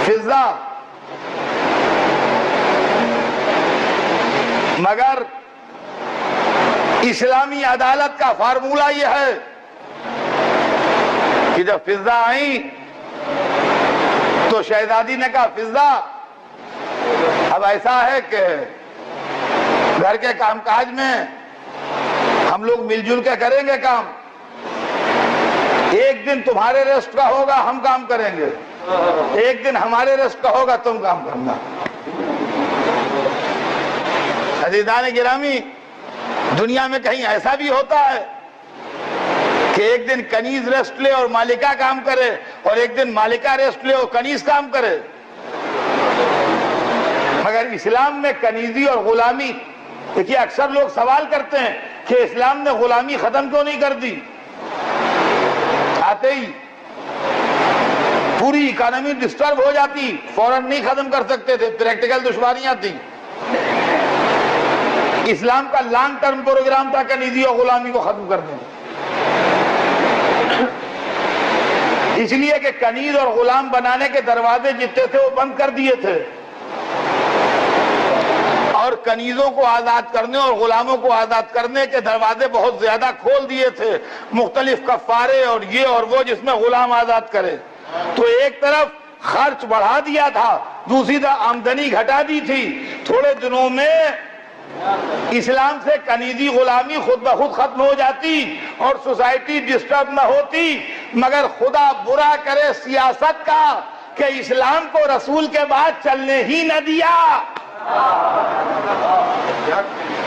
S1: فضہ۔ مگر اسلامی عدالت کا فارمولہ یہ ہے کہ جب فضہ آئی تو شہزادی نے کہا فضہ اب ایسا ہے کہ گھر کے کام کاج میں ہم لوگ مل جل کے کریں گے کام، ایک دن تمہارے ریسٹ کا ہوگا ہم کام کریں گے، ایک دن ہمارے ریسٹ کا ہوگا تم کام کرنا۔ عزیزان گرامی، دنیا میں کہیں ایسا بھی ہوتا ہے کہ ایک دن کنیز ریسٹ لے اور مالکہ کام کرے، اور ایک دن مالکہ ریسٹ لے اور کنیز کام کرے؟ مگر اسلام میں کنیزی اور غلامی، دیکھیے اکثر لوگ سوال کرتے ہیں کہ اسلام نے غلامی ختم کیوں نہیں کر دی؟ آتے ہی پوری اکانومی ڈسٹرب ہو جاتی، فوراً نہیں ختم کر سکتے تھے، پریکٹیکل دشواریاں تھیں۔ اسلام کا لانگ ٹرم پروگرام تھا کنیزی اور غلامی کو ختم کرنے، اس لیے کہ کنیز اور غلام بنانے کے دروازے جتنے تھے وہ بند کر دیے تھے، اور کنیزوں کو آزاد کرنے اور غلاموں کو آزاد کرنے کے دروازے بہت زیادہ کھول دیے تھے، مختلف کفارے اور یہ اور وہ جس میں غلام آزاد کرے۔ تو ایک طرف خرچ بڑھا دیا تھا، دوسری طرف آمدنی گھٹا دی تھی. تھوڑے دنوں میں اسلام سے کنیزی غلامی خود بخود ختم ہو جاتی اور سوسائٹی ڈسٹرب نہ ہوتی. مگر خدا برا کرے سیاست کا کہ اسلام کو رسول کے بعد چلنے ہی نہ دیا.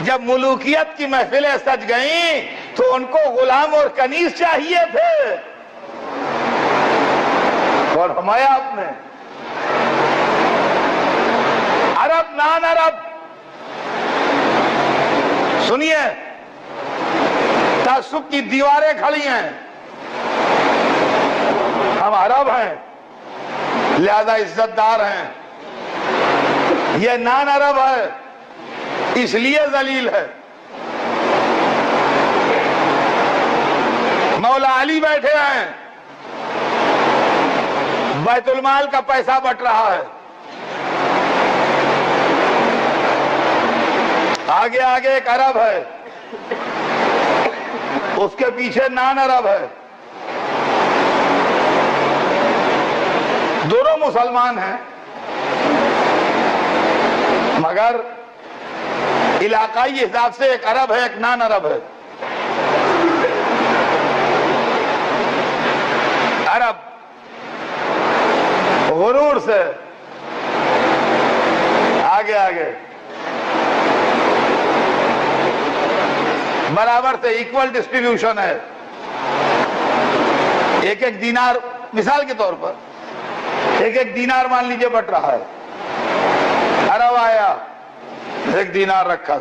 S1: جب ملوکیت کی محفلیں سج گئیں تو ان کو غلام اور کنیز چاہیے تھے. اور فرمایا آپ نے عرب نان عرب، سنیے تعصب کی دیواریں کھڑی ہیں. ہم عرب ہیں لہذا عزت دار ہیں، یہ نان عرب ہے اس لیے ذلیل ہے. مولا علی بیٹھے ہیں، بیت المال کا پیسہ بٹ رہا ہے، آگے آگے ایک عرب ہے، اس کے پیچھے نان عرب ہے، دونوں مسلمان ہیں مگر علاقائی حساب سے ایک عرب ہے ایک نان عرب ہے. عرب غرور سے آگے آگے برابر سے ایکول ڈسٹریبیوشن ہے. ایک ایک دینار مثال کے طور پر ایک ایک دینار مان لیجئے بٹ رہا ہے. عرب آیا ایک دینار رکھا،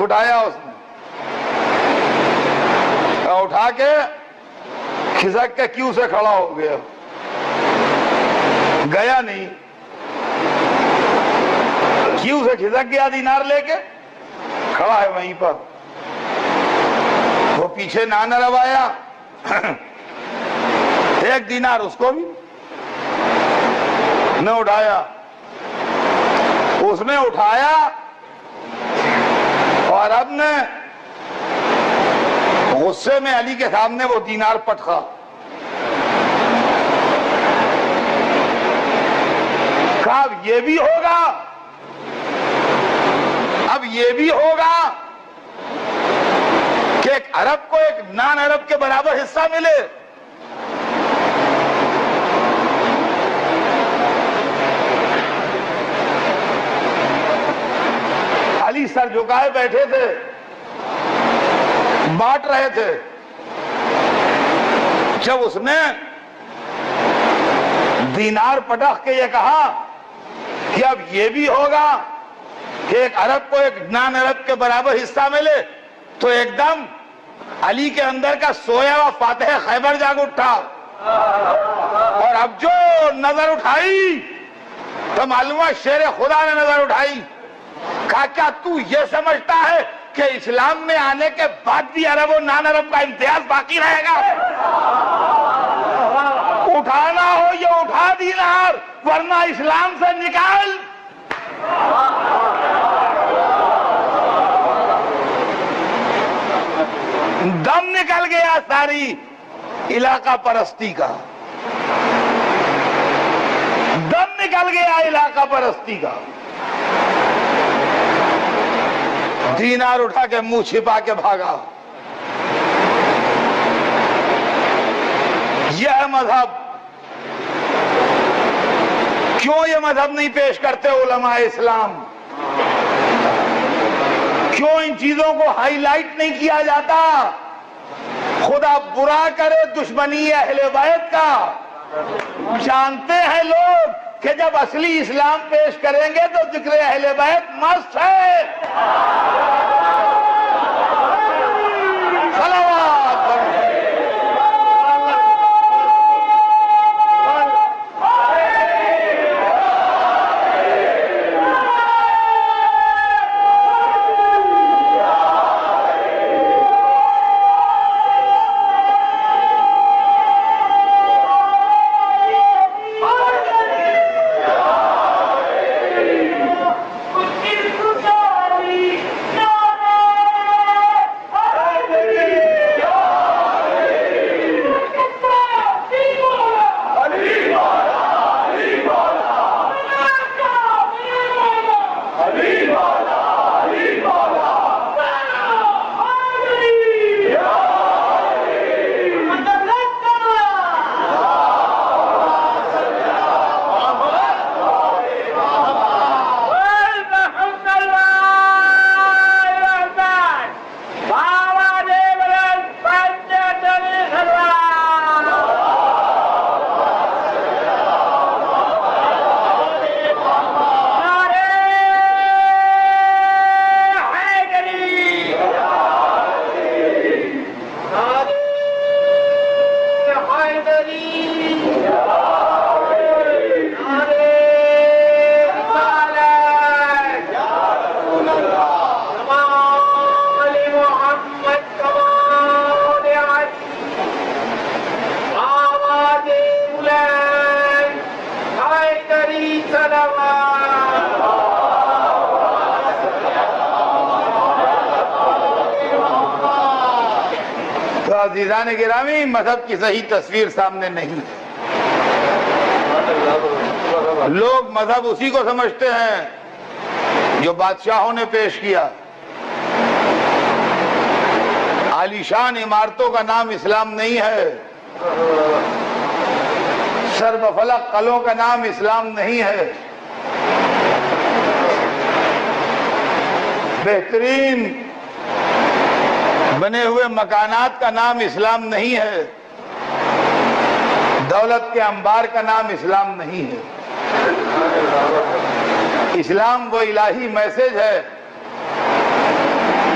S1: اٹھایا اس نے، اٹھا کے کھسک کے کیوں سے کھڑا ہو گیا، گیا نہیں، کیوں سے کھسک گیا دینار لے کے کھڑا ہے وہیں پر. وہ پیچھے نان عرب آیا ایک دینار اس کو بھی نے اٹھایا، اس نے اٹھایا اور اب نے غصے میں علی کے سامنے وہ دینار پٹخا. کہا اب یہ بھی ہوگا، اب یہ بھی ہوگا کہ ایک عرب کو ایک نان عرب کے برابر حصہ ملے. علی سر جھکائے بیٹھے تھے، بانٹ رہے تھے. جب اس نے دینار پٹخ کے یہ کہا کہ اب یہ بھی ہوگا کہ ایک عرب کو ایک نان عرب کے برابر حصہ ملے، تو ایک دم علی کے اندر کا سویا ہوا فاتح خیبر جاگ اٹھا. اور اب جو نظر اٹھائی تو معلوم ہے شیر خدا نے نظر اٹھائی. کہا کیا تو یہ سمجھتا ہے کہ اسلام میں آنے کے بعد بھی عرب و نان عرب کا امتیاز باقی رہے گا؟ اٹھانا ہو یہ اٹھا دینار، ورنہ اسلام سے نکال. دم نکل گیا ساری علاقہ پرستی کا، دم نکل گیا علاقہ پرستی کا. دینار اٹھا کے منہ چھپا کے بھاگا. یہ ہے مذہب. کیوں یہ مذہب نہیں پیش کرتے علماء اسلام؟ کیوں ان چیزوں کو ہائی لائٹ نہیں کیا جاتا؟ خدا برا کرے دشمنی اہل بیت کا. جانتے ہیں لوگ کہ جب اصلی اسلام پیش کریں گے تو ذکر اہل بیت مست ہے. تو عزیزان گرامی، مذہب کی صحیح تصویر سامنے نہیں ہے۔ لوگ مذہب اسی کو سمجھتے ہیں جو بادشاہوں نے پیش کیا۔ عالیشان عمارتوں کا نام اسلام نہیں ہے، سر بفلق قلعوں کا نام اسلام نہیں ہے، بہترین بنے ہوئے مکانات کا نام اسلام نہیں ہے، دولت کے انبار کا نام اسلام نہیں ہے۔ اسلام وہ الہی میسج ہے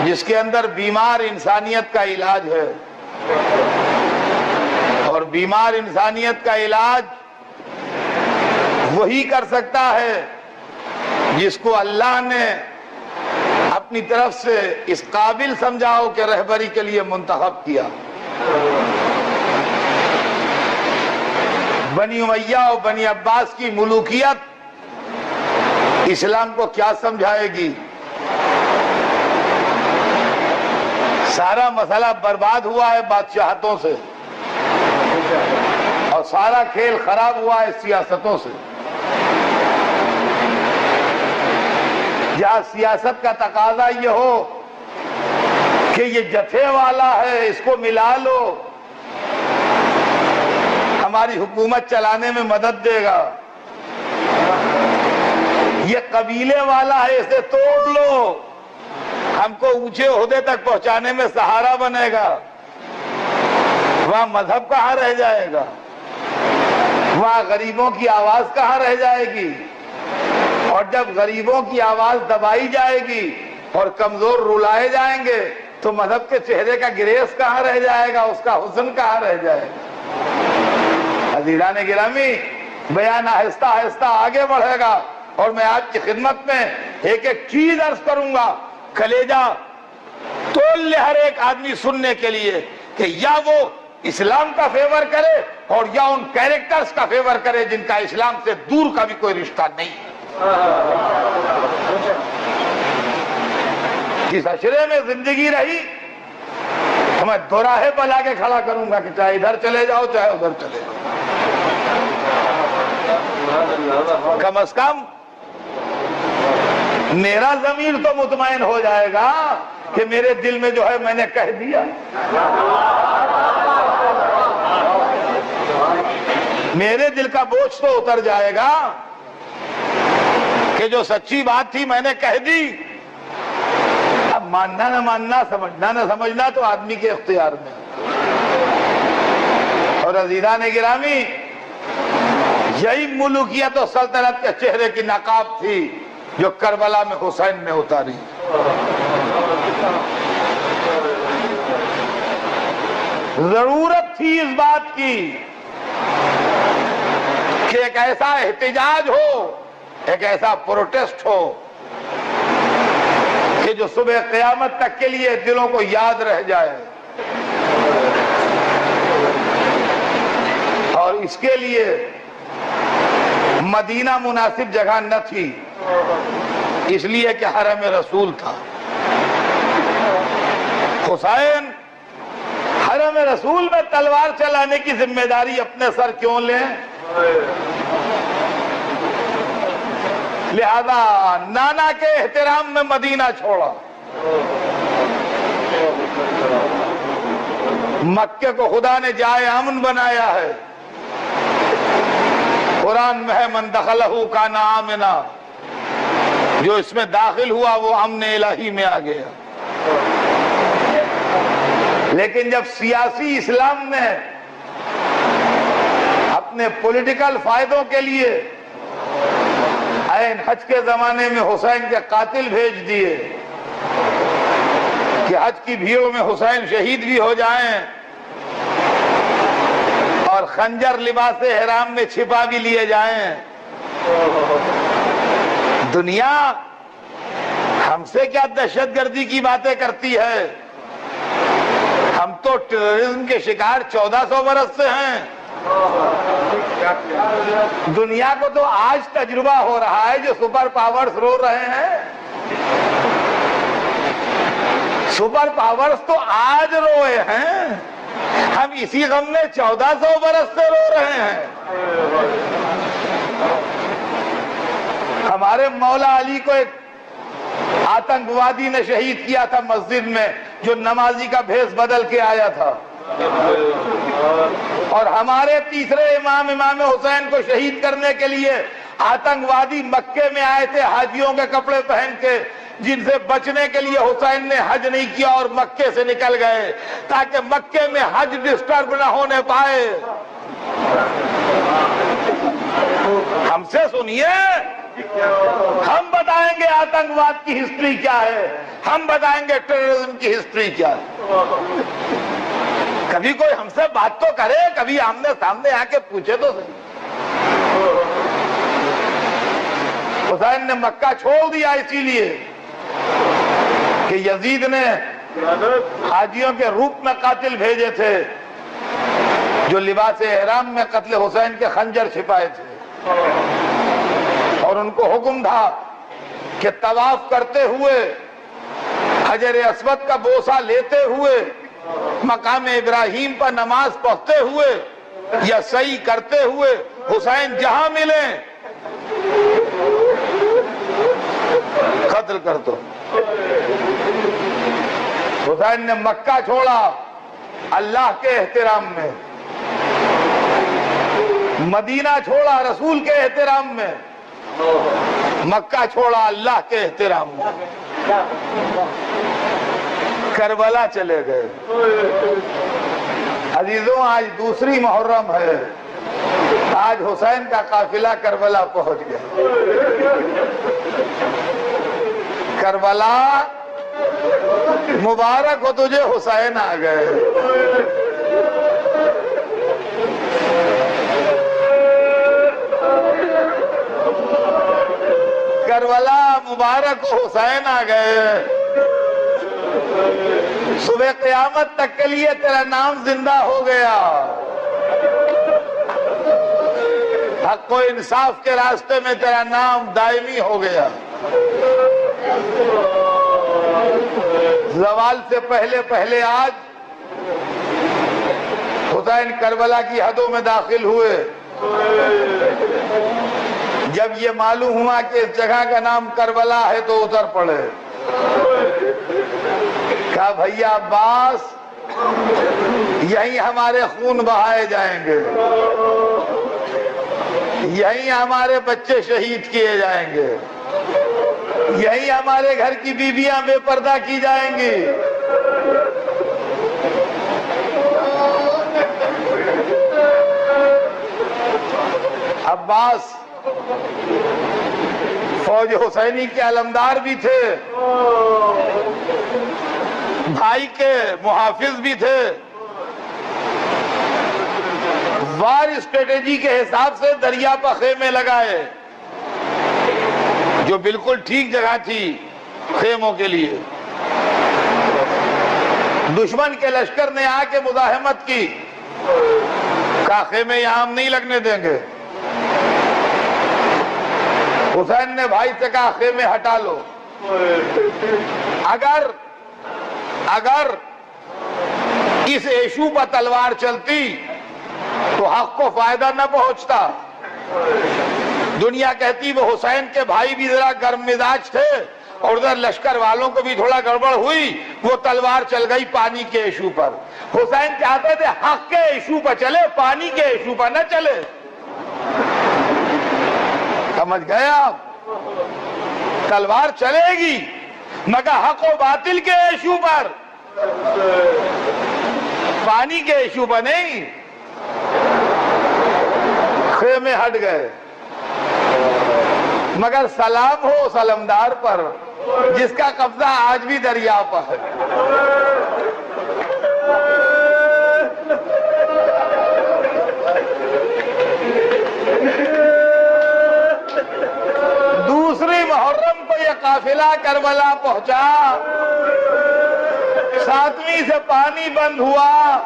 S1: جس کے اندر بیمار انسانیت کا علاج ہے، اور بیمار انسانیت کا علاج وہی کر سکتا ہے جس کو اللہ نے اپنی طرف سے اس قابل سمجھا ہو کہ رہبری کے لیے منتخب کیا۔ بنی امیہ اور بنی عباس کی ملوکیت اسلام کو کیا سمجھائے گی؟ سارا مسئلہ برباد ہوا ہے بادشاہتوں سے، اور سارا کھیل خراب ہوا ہے سیاستوں سے۔ جہاں سیاست کا تقاضا یہ ہو کہ یہ جتھے والا ہے، اس کو ملا لو، ہماری حکومت چلانے میں مدد دے گا، یہ قبیلے والا ہے، اسے توڑ لو، ہم کو اونچے عہدے تک پہنچانے میں سہارا بنے گا، وہاں مذہب کہاں رہ جائے گا؟ وہاں غریبوں کی آواز کہاں رہ جائے گی؟ اور جب غریبوں کی آواز دبائی جائے گی اور کمزور رلائے جائیں گے تو مذہب کے چہرے کا گریز کہاں رہ جائے گا، اس کا حسن کہاں رہ جائے گا؟ عزیزان گرامی، بیان آہستہ آہستہ آگے بڑھے گا، اور میں آپ کی خدمت میں ایک ایک چیز عرض کروں گا، کلیجہ تول لے ہر ایک آدمی سننے کے لیے کہ یا وہ اسلام کا فیور کرے اور یا ان کیریکٹرز کا فیور کرے جن کا اسلام سے دور کا بھی کوئی رشتہ نہیں ہے۔ جس عشرے میں زندگی رہی تو میں دوراہے پر لا کے کھڑا کروں گا کہ چاہے ادھر چلے جاؤ چاہے ادھر چلے جاؤ، کم از کم میرا ضمیر تو مطمئن ہو جائے گا کہ میرے دل میں جو ہے میں نے کہہ دیا، میرے دل کا بوجھ تو اتر جائے گا کہ جو سچی بات تھی میں نے کہہ دی۔ اب ماننا نہ ماننا، سمجھنا نہ سمجھنا تو آدمی کے اختیار میں۔ اور عزیزان گرامی، یہی ملوکیت و سلطنت کے چہرے کی نقاب تھی جو کربلا میں حسین نے اتاری۔ ضرورت تھی اس بات کی کہ ایک ایسا احتجاج ہو، ایک ایسا پروٹیسٹ ہو کہ جو صبح قیامت تک کے لیے دلوں کو یاد رہ جائے، اور اس کے لیے مدینہ مناسب جگہ نہ تھی، اس لیے کہ حرم رسول تھا۔ حسین حرم رسول میں تلوار چلانے کی ذمہ داری اپنے سر کیوں لیں؟ لہذا نانا کے احترام میں مدینہ چھوڑا، مکے کو خدا نے جائے امن بنایا ہے۔ قرآن میں ہے من دخلہ کان آمنا، جو اس میں داخل ہوا وہ امن الہی میں آ گیا۔ لیکن جب سیاسی اسلام نے اپنے پولیٹیکل فائدوں کے لیے عین حج کے زمانے میں حسین کے قاتل بھیج دیے کہ حج کی بھیڑوں میں حسین شہید بھی ہو جائیں اور خنجر لباس احرام میں چھپا بھی لیے جائیں، دنیا ہم سے کیا دہشت گردی کی باتیں کرتی ہے؟ ہم تو ٹیررزم کے شکار 1400 برس سے ہیں۔ دنیا کو تو آج تجربہ ہو رہا ہے جو سپر پاورز رو رہے ہیں. سپر پاورز تو آج روئے ہیں, ہم اسی غم میں 1400 برس سے رو رہے ہیں. ہمارے مولا علی کو ایک آتنکوادی نے شہید کیا تھا مسجد میں, جو نمازی کا بھیس بدل کے آیا تھا. اور ہمارے تیسرے امام حسین کو شہید کرنے کے لیے آتنکوادی مکے میں آئے تھے حاجیوں کے کپڑے پہن کے, جن سے بچنے کے لیے حسین نے حج نہیں کیا اور مکے سے نکل گئے تاکہ مکے میں حج ڈسٹرب نہ ہونے پائے. ہم سے سنیے, ہم بتائیں گے آتنکواد کی ہسٹری کیا ہے, ہم بتائیں گے ٹیررزم کی ہسٹری کیا ہے. کبھی کوئی ہم سے بات تو کرے, کبھی آمنے سامنے آ کے پوچھے تو صحیح. حسین نے مکہ چھوڑ دیا اسی لیے کہ یزید نے حاجیوں کے روپ میں قاتل بھیجے تھے جو لباس احرام میں قتل حسین کے خنجر چھپائے تھے, اور ان کو حکم تھا کہ طواف کرتے ہوئے, حجر اسود کا بوسہ لیتے ہوئے, مقام ابراہیم پر نماز پڑھتے ہوئے یا سعی کرتے ہوئے حسین جہاں ملیں قتل کر دو. حسین نے مکہ چھوڑا اللہ کے احترام میں, مدینہ چھوڑا رسول کے احترام میں, مکہ چھوڑا اللہ کے احترام میں, کربلا چلے گئے. عزیزوں, آج دوسری محرم ہے, آج حسین کا قافلہ کربلا پہنچ گیا. کربلا مبارک ہو تجھے, حسین آ گئے. کربلا مبارک ہو, حسین آ گئے. صبح قیامت تک کے لیے تیرا نام زندہ ہو گیا. حق و انصاف کے راستے میں تیرا نام دائمی ہو گیا. زوال سے پہلے پہلے آج حسین کربلا کی حدوں میں داخل ہوئے. جب یہ معلوم ہوا کہ اس جگہ کا نام کربلا ہے تو اتر پڑے. کہا بھیا عباس, یہیں ہمارے خون بہائے جائیں گے, یہیں ہمارے بچے شہید کیے جائیں گے, یہیں ہمارے گھر کی بیویاں بے پردہ کی جائیں گی. عباس فوج حسینی کے علمدار بھی تھے, بھائی کے محافظ بھی تھے. وار اسٹریٹجی کے حساب سے دریا پر خیمے لگائے, جو بالکل ٹھیک جگہ تھی خیموں کے لیے. دشمن کے لشکر نے آ کے مزاحمت کی, کہا خیمے یہاں ہم نہیں لگنے دیں گے. حسین نے بھائی سے کہا خیمے ہٹا لو. اگر اس ایشو پر تلوار چلتی تو حق کو فائدہ نہ پہنچتا. دنیا کہتی وہ حسین کے بھائی بھی ذرا گرم مزاج تھے اور ادھر لشکر والوں کو بھی تھوڑا گڑبڑ ہوئی, وہ تلوار چل گئی پانی کے ایشو پر. حسین چاہتے تھے حق کے ایشو پر چلے, پانی کے ایشو پر نہ چلے. سمجھ گئے آپ؟ تلوار چلے گی مگر حق و باطل کے ایشو پر, پانی کے ایشو پر نہیں. خیمے ہٹ گئے, مگر سلام ہو سلمدار پر جس کا قبضہ آج بھی دریا پر ہے. دوسری محرم کو یہ قافلہ کربلا پہنچا, 7ویں سے پانی بند ہوا,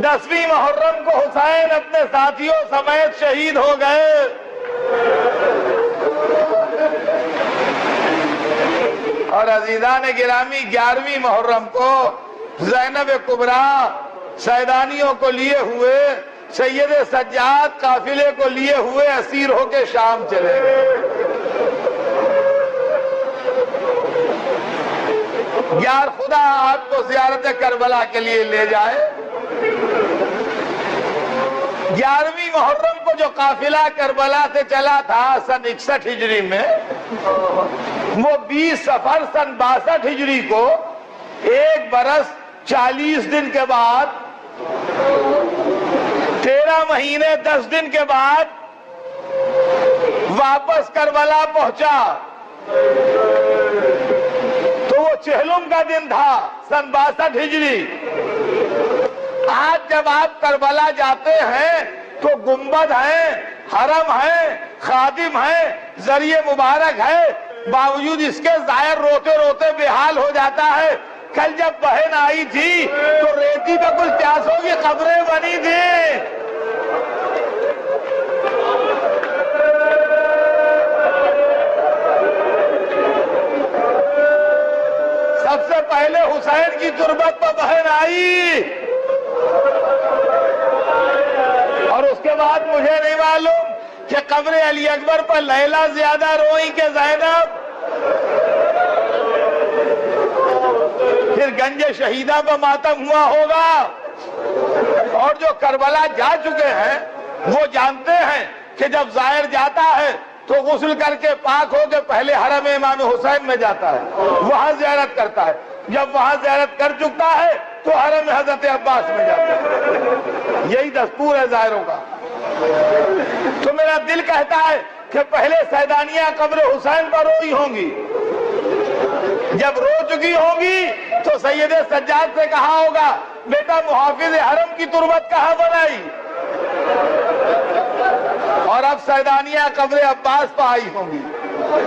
S1: 10ویں محرم کو حسین اپنے ساتھیوں سمیت شہید ہو گئے۔ اور عزیزان گرامی 11ویں محرم کو زینب کبریٰ سیدانیوں کو لیے ہوئے، سید سجاد قافلے کو لیے ہوئے اسیر ہو کے شام چلے گئے۔ یار خدا آپ کو زیارت کربلا کے لیے لے جائے۔ 11ویں محرم کو جو قافلہ کربلا سے چلا تھا سن 61 ہجری میں، وہ 20 صفر سن 62 ہجری کو 1 برس 40 دن کے بعد 13 مہینے 10 دن کے بعد واپس کربلا پہنچا۔ تو وہ چہلم کا دن تھا سن 62 ہجری۔ آج جب آپ کربلا جاتے ہیں تو گنبد ہے، حرم ہے، خادم ہے، ذریعہ مبارک ہے، باوجود اس کے زائر روتے روتے بے حال ہو جاتا ہے۔ کل جب بہن آئی تھی تو ریتی پہ کچھ پیاسوں کی قبریں بنی تھی۔ سب سے پہلے حسین کی تربت پر بہن آئی، اور اس کے بعد مجھے نہیں معلوم کہ قبر علی اکبر پر لیلا زیادہ روئی کہ زینب۔ پھر گنج شہیدہ پر ماتم ہوا ہوگا۔ اور جو کربلا جا چکے ہیں وہ جانتے ہیں کہ جب زائر جاتا ہے تو غسل کر کے پاک ہو کے پہلے حرم امام حسین میں جاتا ہے، وہاں زیارت کرتا ہے۔ جب وہاں زیارت کر چکتا ہے تو حرم حضرت عباس میں جاتا ہے۔ یہی دستور ہے زائروں کا۔ تو میرا دل کہتا ہے کہ پہلے سیدانیہ قبر حسین پر روئی ہوں گی، جب رو چکی ہوں گی تو سید سجاد سے کہا ہوگا بیٹا محافظ حرم کی تربت کہاں بنائی، اور اب سیدانیہ قبر عباس پہ آئی ہوں گی۔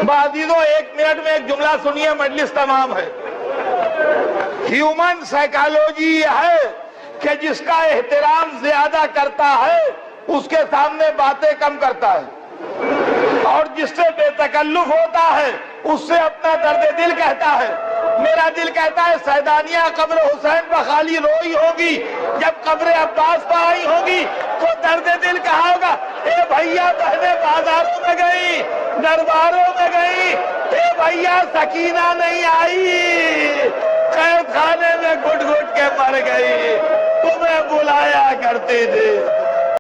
S1: بعزیزوں 1 منٹ میں ایک جملہ سنیے، مجلس تمام ہے۔ ہیومن سائیکالوجی یہ ہے کہ جس کا احترام زیادہ کرتا ہے اس کے سامنے باتیں کم کرتا ہے، اور جس سے بے تکلف ہوتا ہے اس سے اپنا درد دل کہتا ہے۔ میرا دل کہتا ہے سیدانیہ قبر حسین پر خالی روئی ہوگی، جب قبر عباس پر آئی ہوگی تو درد دل کہا ہوگا اے بھیا بہنیں بازاروں میں گئی، درباروں میں گئی، اے بھیا سکینہ نہیں آئی، قید خانے میں گھٹ گھٹ کے مر گئی، تمہیں بلایا کرتی تھی۔